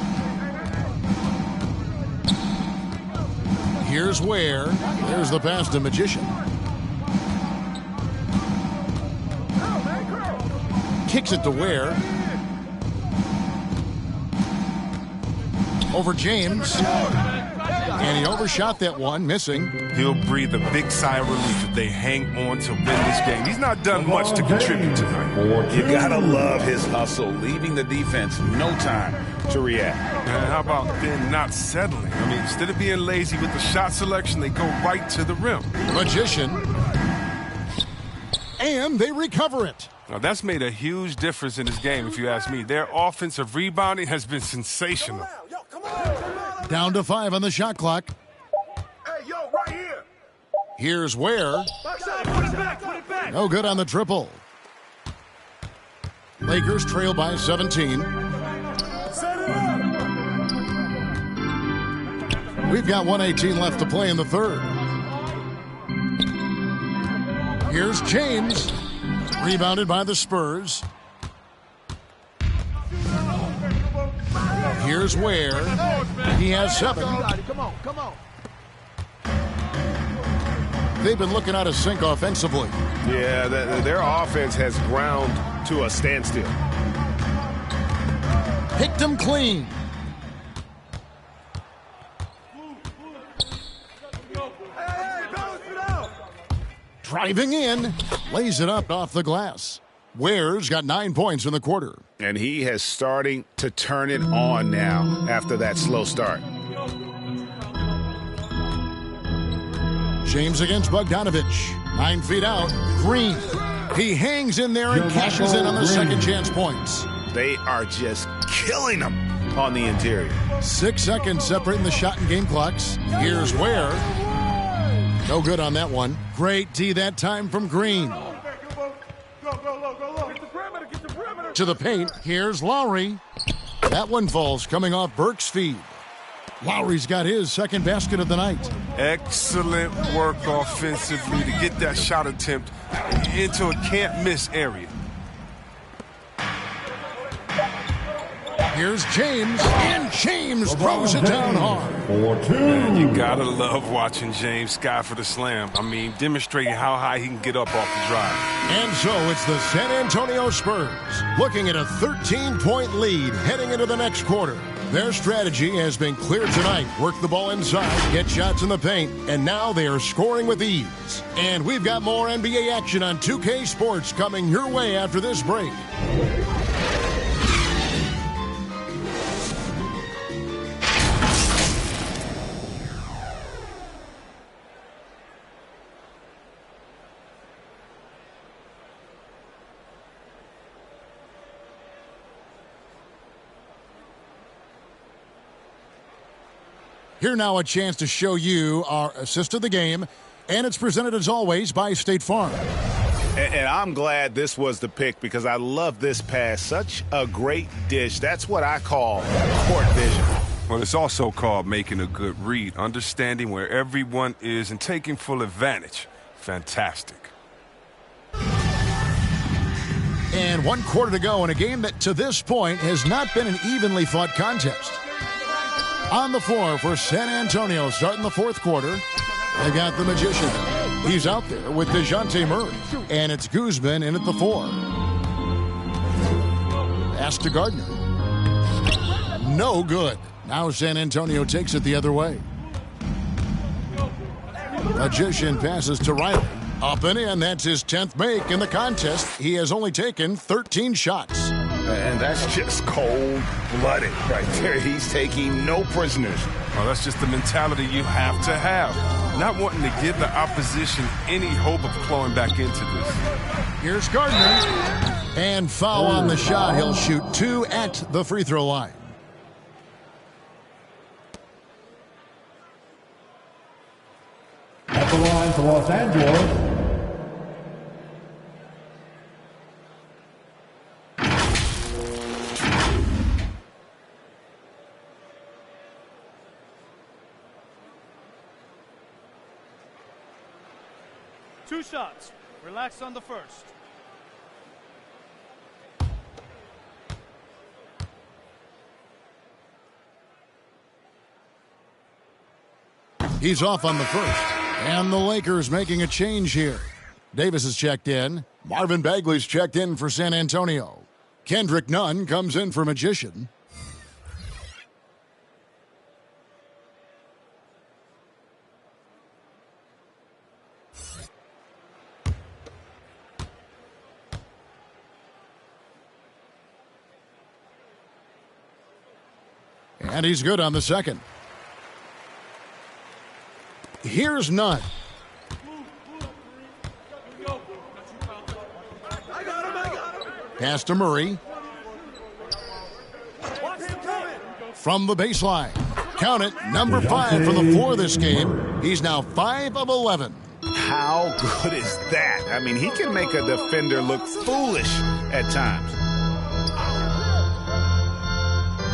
C: Here's Ware. There's the pass to Magician. Kicks it to Ware. Over James. And he overshot that one, missing.
K: He'll breathe a big sigh of relief if they hang on to win this game. He's not done much to contribute tonight.
E: You gotta love his hustle, leaving the defense no time to react.
K: And how about then not settling? I mean, instead of being lazy with the shot selection, they go right to the rim.
C: Magician. And they recover it.
K: Now, that's made a huge difference in this game, if you ask me. Their offensive rebounding has been sensational.
C: Down to 5 on the shot clock.
G: Hey, yo, right here.
C: Here's Ware.
G: Put it back.
C: No good on the triple. Lakers trail by 17. We've got 1:18 left to play in the third. Here's James. Rebounded by the Spurs. Here's Ware. He has 7.
G: Come on.
C: They've been looking out of sync offensively.
I: Yeah, their offense has ground to a standstill.
C: Picked him clean. Driving in, lays it up off the glass. Ware's got 9 points in the quarter.
E: And he has starting to turn it on now after that slow start.
C: James against Bogdanovich. 9 feet out. Green. He hangs in there and cashes in on the second chance points.
E: They are just killing them on the interior.
C: 6 seconds separating the shot and game clocks. Here's Ware. No good on that one. Great D that time from Green. To the paint. Here's Lowry. That one falls coming off Burke's feed. Lowry's got his second basket of the night.
K: Excellent work offensively to get that shot attempt into a can't-miss area.
C: Here's James, and James throws it down hard.
K: Man, you gotta love watching James sky for the slam. I mean, demonstrating how high he can get up off the drive.
C: And so it's the San Antonio Spurs looking at a 13-point lead heading into the next quarter. Their strategy has been clear tonight. Work the ball inside, get shots in the paint, and now they are scoring with ease. And we've got more NBA action on 2K Sports coming your way after this break. Here now a chance to show you our assist of the game, and it's presented as always by State Farm.
E: And I'm glad this was the pick because I love this pass. Such a great dish. That's what I call court vision.
K: Well, it's also called making a good read, understanding where everyone is and taking full advantage. Fantastic.
C: And 1 quarter to go in a game that to this point has not been an evenly fought contest. On the floor for San Antonio starting the 4th quarter, they got the Magician. He's out there with DeJounte Murray, and it's Guzman in at the 4. Pass to Gardner. No good. Now San Antonio takes it the other way. Magician passes to Riley. Up and in, that's his 10th make in the contest. He has only taken 13 shots.
E: And that's just cold-blooded right there. He's taking no prisoners.
K: Well, that's just the mentality you have to have. Not wanting to give the opposition any hope of clawing back into this.
C: Here's Gardner. And foul on the shot. He'll shoot 2 at the free throw line.
H: At the line for Los Angeles,
L: two shots. Relax on the first.
C: He's off on the first. And the Lakers making a change here. Davis is checked in. Marvin Bagley's checked in for San Antonio. Kendrick Nunn comes in for Magician. And he's good on the second. Here's Nunn. Pass to Murray. From the baseline. Count it, number 5 for the 4 this game. He's now 5 of 11.
E: How good is that? I mean, he can make a defender look foolish at times.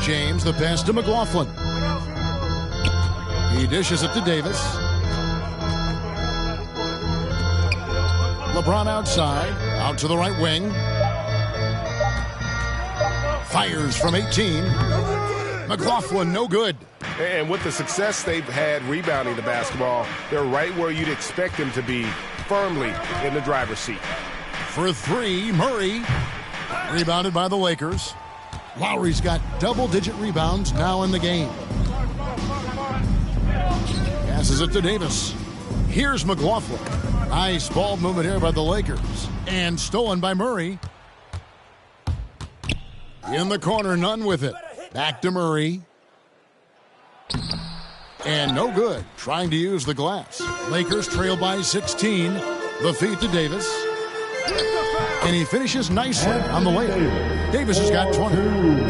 C: James, the pass to McLaughlin. He dishes it to Davis. LeBron outside, out to the right wing. Fires from 18. McLaughlin, no good.
E: And with the success they've had rebounding the basketball, they're right where you'd expect them to be, firmly in the driver's seat.
C: For 3, Murray. Rebounded by the Lakers. Lowry's got double-digit rebounds now in the game. Passes it to Davis. Here's McLaughlin. Nice ball movement here by the Lakers. And stolen by Murray. In the corner, Nunn with it. Back to Murray. And no good. Trying to use the glass. Lakers trail by 16. The feed to Davis. And he finishes nicely on the layup. Davis has got 20.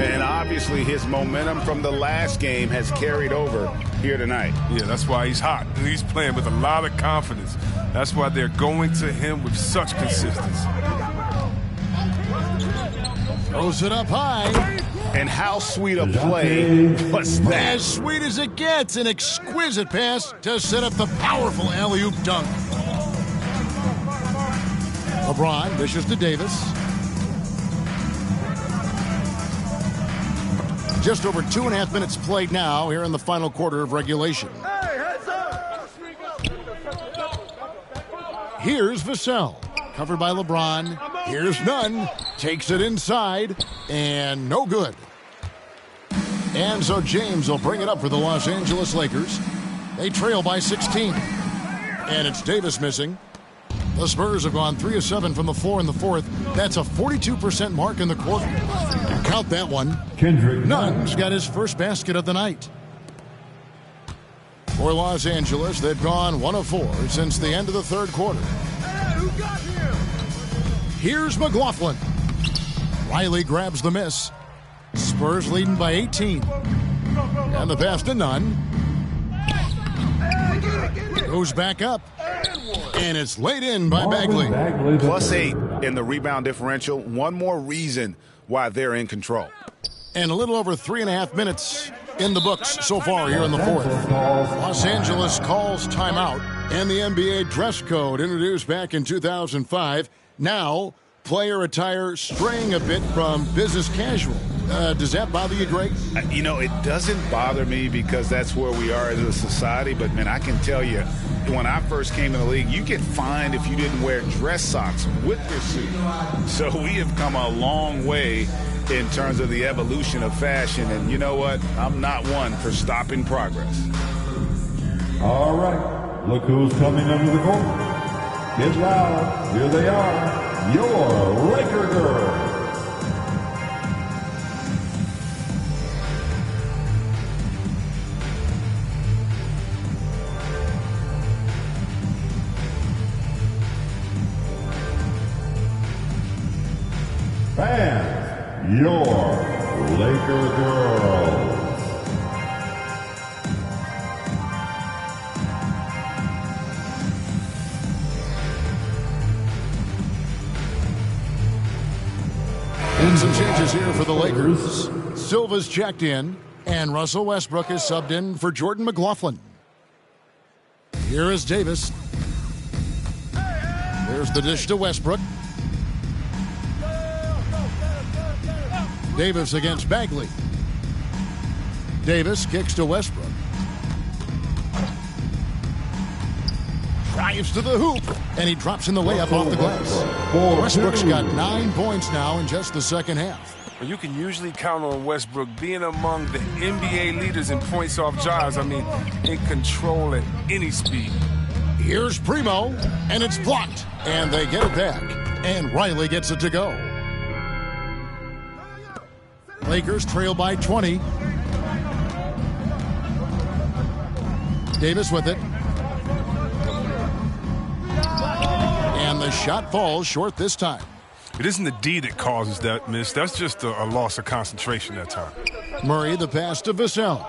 E: And obviously his momentum from the last game has carried over here tonight.
K: Yeah, that's why he's hot. He's playing with a lot of confidence. That's why they're going to him with such consistency.
C: Throws it up high.
E: And how sweet a play was that?
C: As sweet as it gets. An exquisite pass to set up the powerful alley-oop dunk. LeBron dishes to Davis. Just over 2.5 minutes played now here in the final quarter of regulation. Here's Vassell. Covered by LeBron. Here's Nunn. Takes it inside. And no good. And so James will bring it up for the Los Angeles Lakers. They trail by 16. And it's Davis missing. The Spurs have gone 3 of 7 from the floor in the 4th. That's a 42% mark in the quarter. Count that one.
H: Kendrick
C: Nunn's got his first basket of the night. For Los Angeles, they've gone 1 of 4 since the end of the 3rd quarter. Here's McLaughlin. Riley grabs the miss. Spurs leading by 18. And the pass to Nunn. Goes back up. And it's laid in by Bagley.
E: +8 in the rebound differential. One more reason why they're in control.
C: And a little over 3.5 minutes in the books so far here in the fourth. Los Angeles calls timeout. And the NBA dress code introduced back in 2005. Now, player attire straying a bit from business casual. Does that bother you, Greg?
E: You know, it doesn't bother me because that's where we are as a society. But, man, I can tell you, when I first came in the league, you get fined if you didn't wear dress socks with your suit. So we have come a long way in terms of the evolution of fashion. And you know what? I'm not one for stopping progress.
H: All right. Look who's coming under the court. Get loud. Here they are. Your Laker Girls. Fans, your Laker Girls.
C: And some changes here for the Lakers. Silva's checked in, and Russell Westbrook is subbed in for Jordan McLaughlin. Here is Davis. There's the dish to Westbrook. Davis against Bagley. Davis kicks to Westbrook. Drives to the hoop, and he drops in the layup off the glass. Westbrook's got 9 points now in just the second half.
K: You can usually count on Westbrook being among the NBA leaders in points off jars. I mean, in control at any speed.
C: Here's Primo, and it's blocked, and they get it back, and Riley gets it to go. Lakers trail by 20. Davis with it. And the shot falls short this time.
K: It isn't the D that causes that miss. That's just a loss of concentration that time.
C: Murray, the pass to Vassell.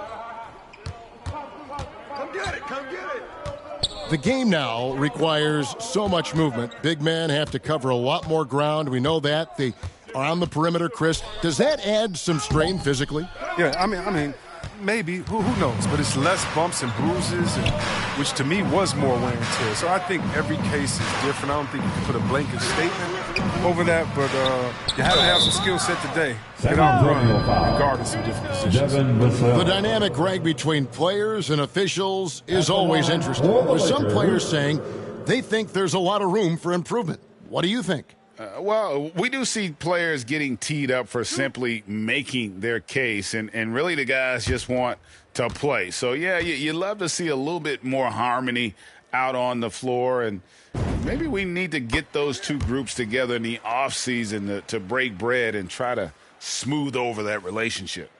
G: Come get it, come get it.
C: The game now requires so much movement. Big men have to cover a lot more ground. We know that. They are on the perimeter, Chris. Does that add some strain physically?
K: Yeah, I mean, maybe. Who knows? But it's less bumps and bruises, which to me was more wear and tear. So I think every case is different. I don't think you can put a blanket statement over that, but you have to have some skill set today. Get out and run, regardless of different positions.
C: The dynamic, Greg, between players and officials is always interesting. There's some players saying they think there's a lot of room for improvement. What do you think?
E: Well, we do see players getting teed up for simply making their case, and really the guys just want to play. So, yeah, you love to see a little bit more harmony out on the floor, and maybe we need to get those two groups together in the offseason to break bread and try to smooth over that relationship.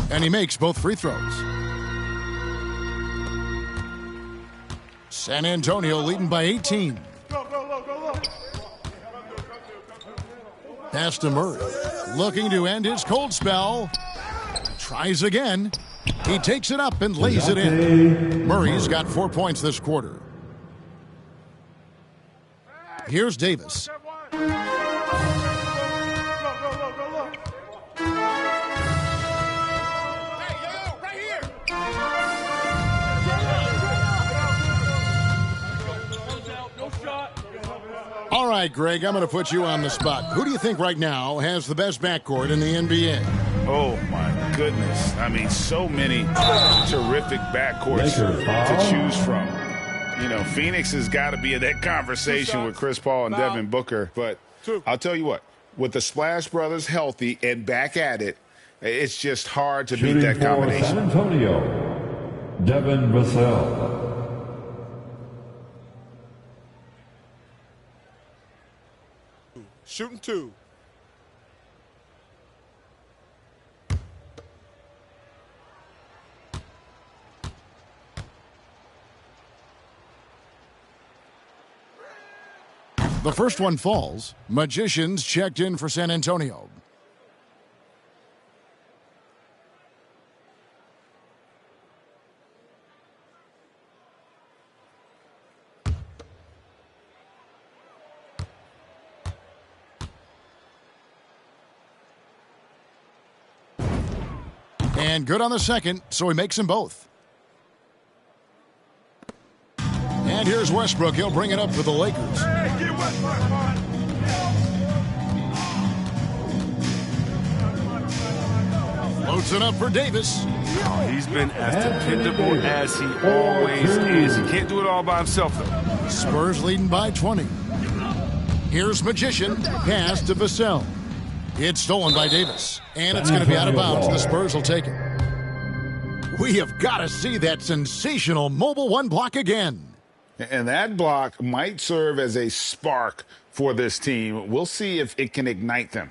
C: And he makes both free throws. San Antonio leading by 18. Pass to Murray. Looking to end his cold spell. Tries again. He takes it up and lays it in. Murray's got 4 points this quarter. Here's Davis. All right, Greg, I'm going to put you on the spot. Who do you think right now has the best backcourt in the NBA?
E: Oh, my goodness. I mean, so many terrific backcourts to choose from. You know, Phoenix has got to be in that conversation with Chris Paul and Devin Booker. But I'll tell you what, with the Splash Brothers healthy and back at it, it's just hard to beat that combination.
H: San Antonio, Devin Vassell.
F: Shooting two.
C: The first one falls. Magicians checked in for San Antonio. And good on the second, so he makes them both. And here's Westbrook. He'll bring it up for the Lakers. Loads it up for Davis.
K: Oh, he's been as dependable as he always is. He can't do it all by himself, though.
C: Spurs leading by 20. Here's Magician. Pass to Vassell. It's stolen by Davis. And it's going to be out of bounds. The Spurs will take it. We have got to see that sensational mobile one block again.
E: And that block might serve as a spark for this team. We'll see if it can ignite them.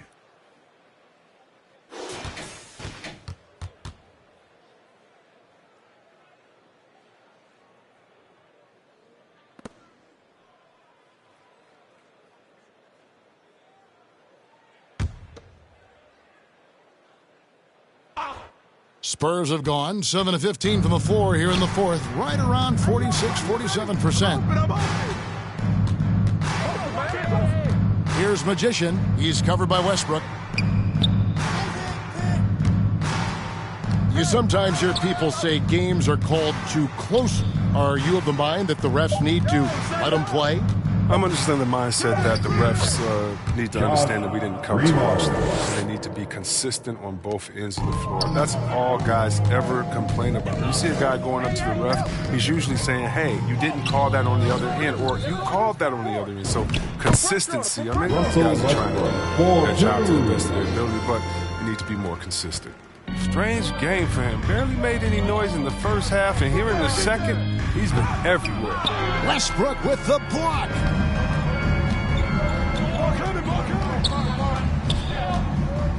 C: Spurs have gone 7 of 15 from the floor here in the fourth, right around 46-47%. Here's Magician. He's covered by Westbrook.
M: You sometimes hear people say games are called too close. Are you of the mind that the refs need to let them play?
K: I'm understanding the mindset that the refs need to understand that we didn't come too much. They need to be consistent on both ends of the floor. That's all guys ever complain about. When you see a guy going up to the ref, he's usually saying, hey, you didn't call that on the other end, or you called that on the other end. So consistency, I mean, these guys are trying to do their job to the best of their ability, but they need to be more consistent. Strange game for him. Barely made any noise in the first half, and here in the second, he's been everywhere.
C: Westbrook with the block.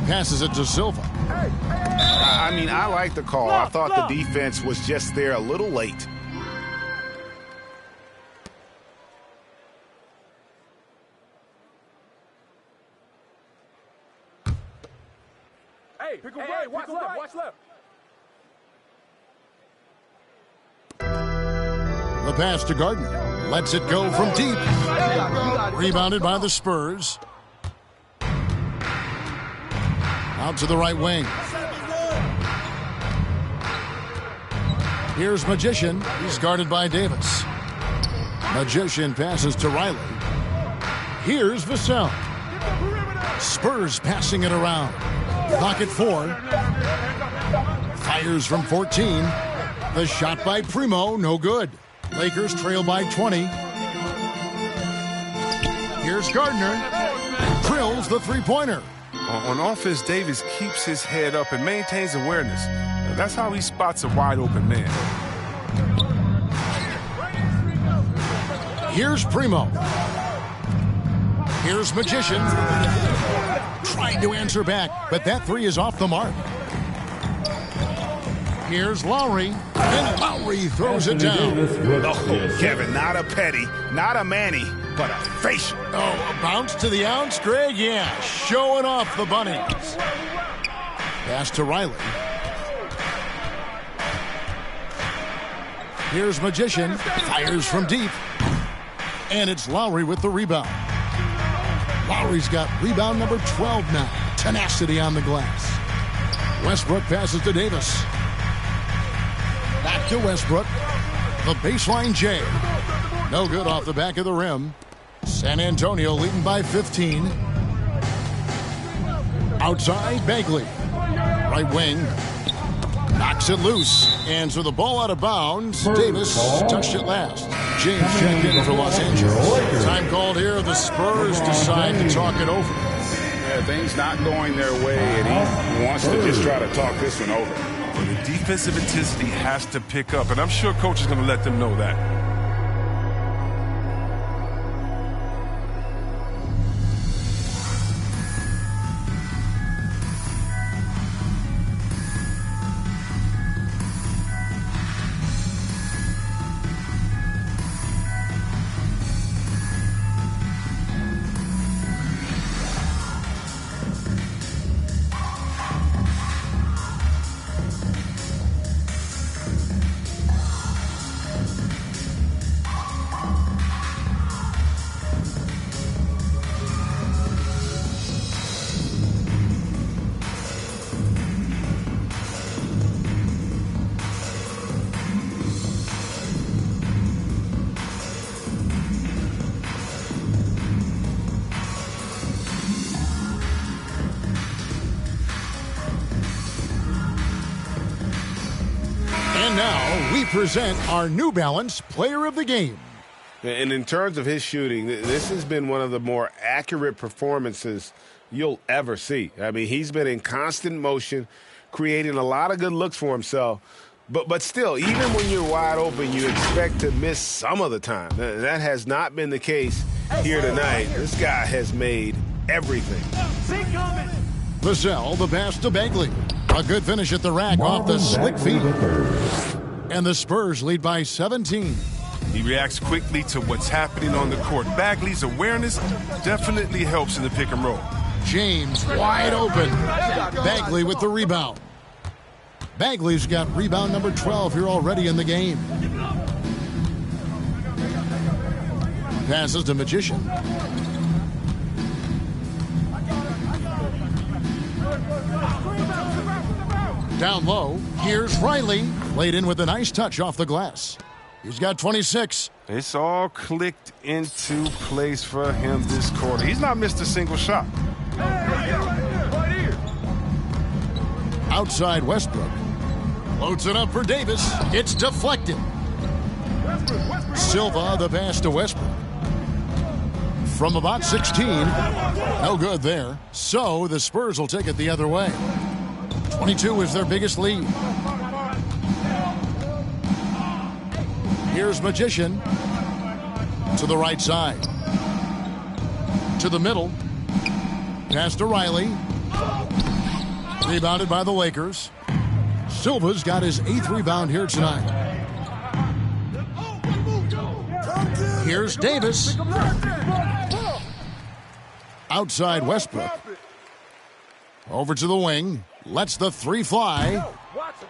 C: Passes it to Silva.
E: I mean, I like the call. I thought the defense was just there a little late.
G: Hey, pick a right, watch left, watch left.
C: The pass to Gardner. Lets it go from deep. Rebounded by the Spurs. Out to the right wing. Here's Magician. He's guarded by Davis. Magician passes to Riley. Here's Vassell. Spurs passing it around. Clock at 4. Fires from 14. The shot by Primo, no good. Lakers trail by 20. Here's Gardner. Drills the three-pointer.
K: On offense, Davis keeps his head up and maintains awareness. That's how he spots a wide-open man.
C: Here's Primo. Here's Magician. Trying to answer back, but that three is off the mark. Here's Lowry, and Lowry throws it down.
E: Oh, Kevin, not a petty, not a Manny, but a facial.
C: Oh, a bounce to the ounce, Greg? Yeah, showing off the bunnies. Pass to Riley. Here's Magician, fires from deep. And it's Lowry with the rebound. Lowry's got rebound number 12 now. Tenacity on the glass. Westbrook passes to Davis. Back to Westbrook. The baseline J. No good off the back of the rim. San Antonio leading by 15. Outside, Bagley. Right wing. Knocks it loose. And so the ball out of bounds. Davis touched it last. James checked in for Los Angeles. Time called here. The Spurs decide to talk it over.
E: Yeah, things not going their way, and he wants to just try to talk this one over.
K: Well, the defensive intensity has to pick up, and I'm sure coach is going to let them know that.
C: present our New Balance Player of the Game.
I: And in terms of his shooting, this has been one of the more accurate performances you'll ever see. I mean, he's been in constant motion, creating a lot of good looks for himself. But still, even when you're wide open, you expect to miss some of the time. That has not been the case here tonight. This guy has made everything.
C: Vassell, the pass to Bagley. A good finish at the rack off the slick feet. And the Spurs lead by 17.
K: He reacts quickly to what's happening on the court. Bagley's awareness definitely helps in the pick and roll.
C: James wide open. Bagley with the rebound. Bagley's got rebound number 12 here already in the game. Passes to Magician. Down low, here's Riley. Laid in with a nice touch off the glass. He's got 26.
K: It's all clicked into place for him this quarter. He's not missed a single shot.
C: Outside Westbrook. Loads it up for Davis. It's deflected. Silva, the pass to Westbrook. From about 16. No good there. So the Spurs will take it the other way. 22 is their biggest lead. Here's Magician. To the right side. To the middle. Pass to Riley. Rebounded by the Lakers. Silva's got his 8th rebound here tonight. Here's Davis. Outside Westbrook. Over to the wing. Lets the 3 fly.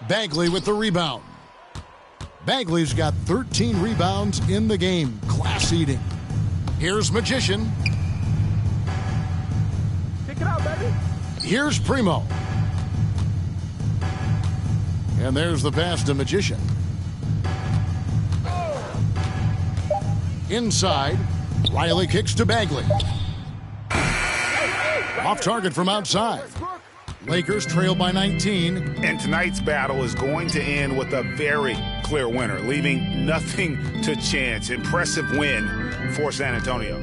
C: Bagley with the rebound. Bagley's got 13 rebounds in the game. Class eating. Here's Magician.
G: Kick it out, baby.
C: Here's Primo. And there's the pass to Magician. Inside, Riley kicks to Bagley. Off target from outside. Lakers trail by 19.
E: And tonight's battle is going to end with a very clear winner, leaving nothing to chance. Impressive win for San Antonio.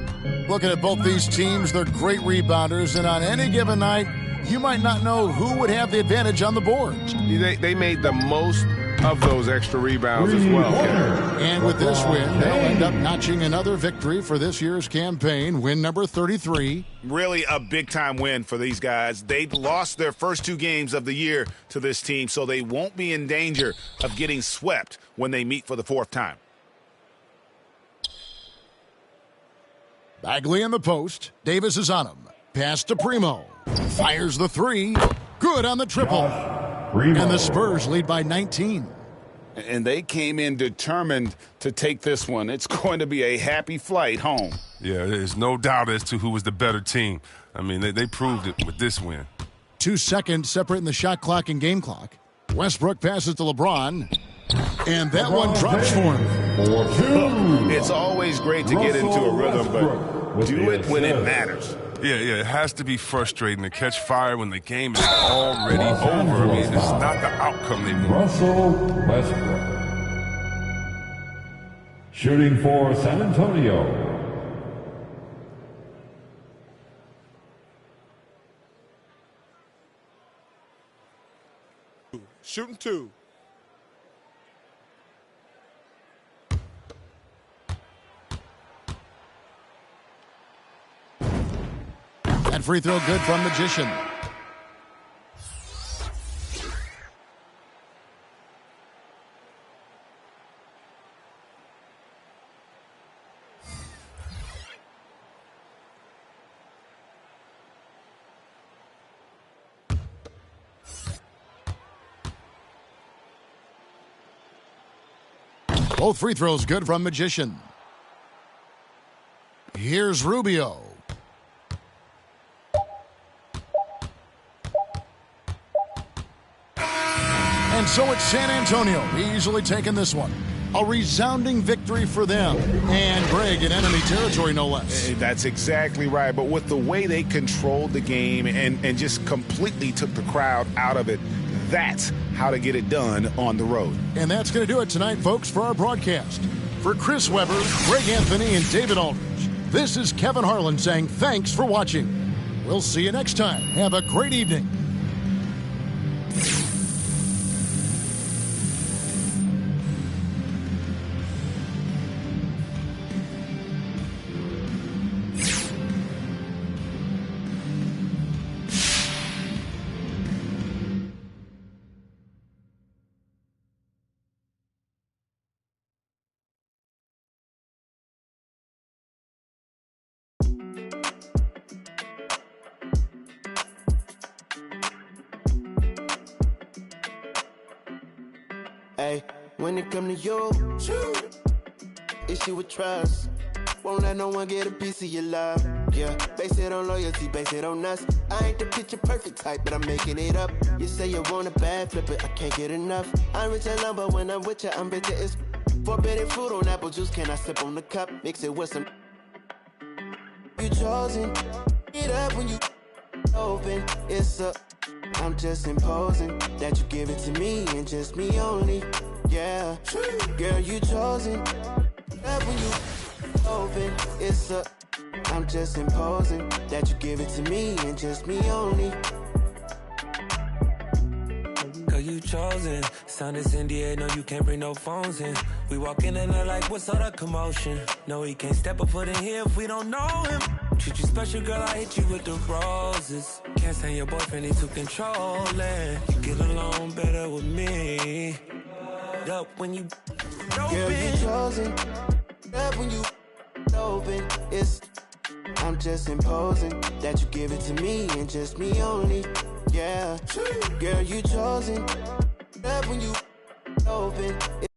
C: Looking at both these teams, they're great rebounders, and on any given night, you might not know who would have the advantage on the boards.
I: They made the most of those extra rebounds as well.
C: And with this win, they'll end up notching another victory for this year's campaign, win number 33.
E: Really a big-time win for these guys. They lost their first 2 games of the year to this team, so they won't be in danger of getting swept when they meet for the 4th time.
C: Bagley in the post. Davis is on him. Pass to Primo. Fires the 3. Good on the triple. And the Spurs lead by 19.
E: And they came in determined to take this one. It's going to be a happy flight home.
K: Yeah, there's no doubt as to who was the better team. I mean, they proved it with this win.
C: 2 seconds separating the shot clock and game clock. Westbrook passes to LeBron. And that one drops for him.
E: It's always great to get into a rhythm, but do it when it matters.
K: Yeah, it has to be frustrating to catch fire when the game is already over. I mean, it's not the outcome they want.
H: Russell Westbrook. Shooting for San Antonio.
F: Shooting 2.
C: That free throw good from Magician. Both free throws good from Magician. Here's Rubio. And so it's San Antonio easily taking this one. A resounding victory for them. And Greg in enemy territory, no less.
E: That's exactly right. But with the way they controlled the game and just completely took the crowd out of it, that's how to get it done on the road.
C: And that's going to do it tonight, folks, for our broadcast. For Chris Webber, Greg Anthony, and David Aldridge, this is Kevin Harlan saying thanks for watching. We'll see you next time. Have a great evening.
N: Hey, when it come to you, issue with trust. Won't let no one get a piece of your love. Yeah, base it on loyalty, base it on us. I ain't the picture perfect type, but I'm making it up. You say you want a bad flip it, I can't get enough. I'm rich and lumber when I'm with you, I'm bitter as forbidden fruit on apple juice. Can I sip on the cup? Mix it with some. You chosen, it up when you open. It's up. I'm just imposing that you give it to me and just me only. Yeah, girl, you chosen. That when you open, it's up. I'm just imposing that you give it to me and just me only.
O: Girl, you chosen. Sound is NDA, no, you can't bring no phones in. We walk in and they're like, what's all the commotion? No, he can't step a foot in here if we don't know him. Treat you special, girl, I hit you with the roses. Can't stand your boyfriend, he's too controlling. You get along better with me. Up when you open.
N: Girl, you chosen. Up when you open. It's, I'm just imposing that you give it to me and just me only. Yeah, girl, you chosen. Up when you open.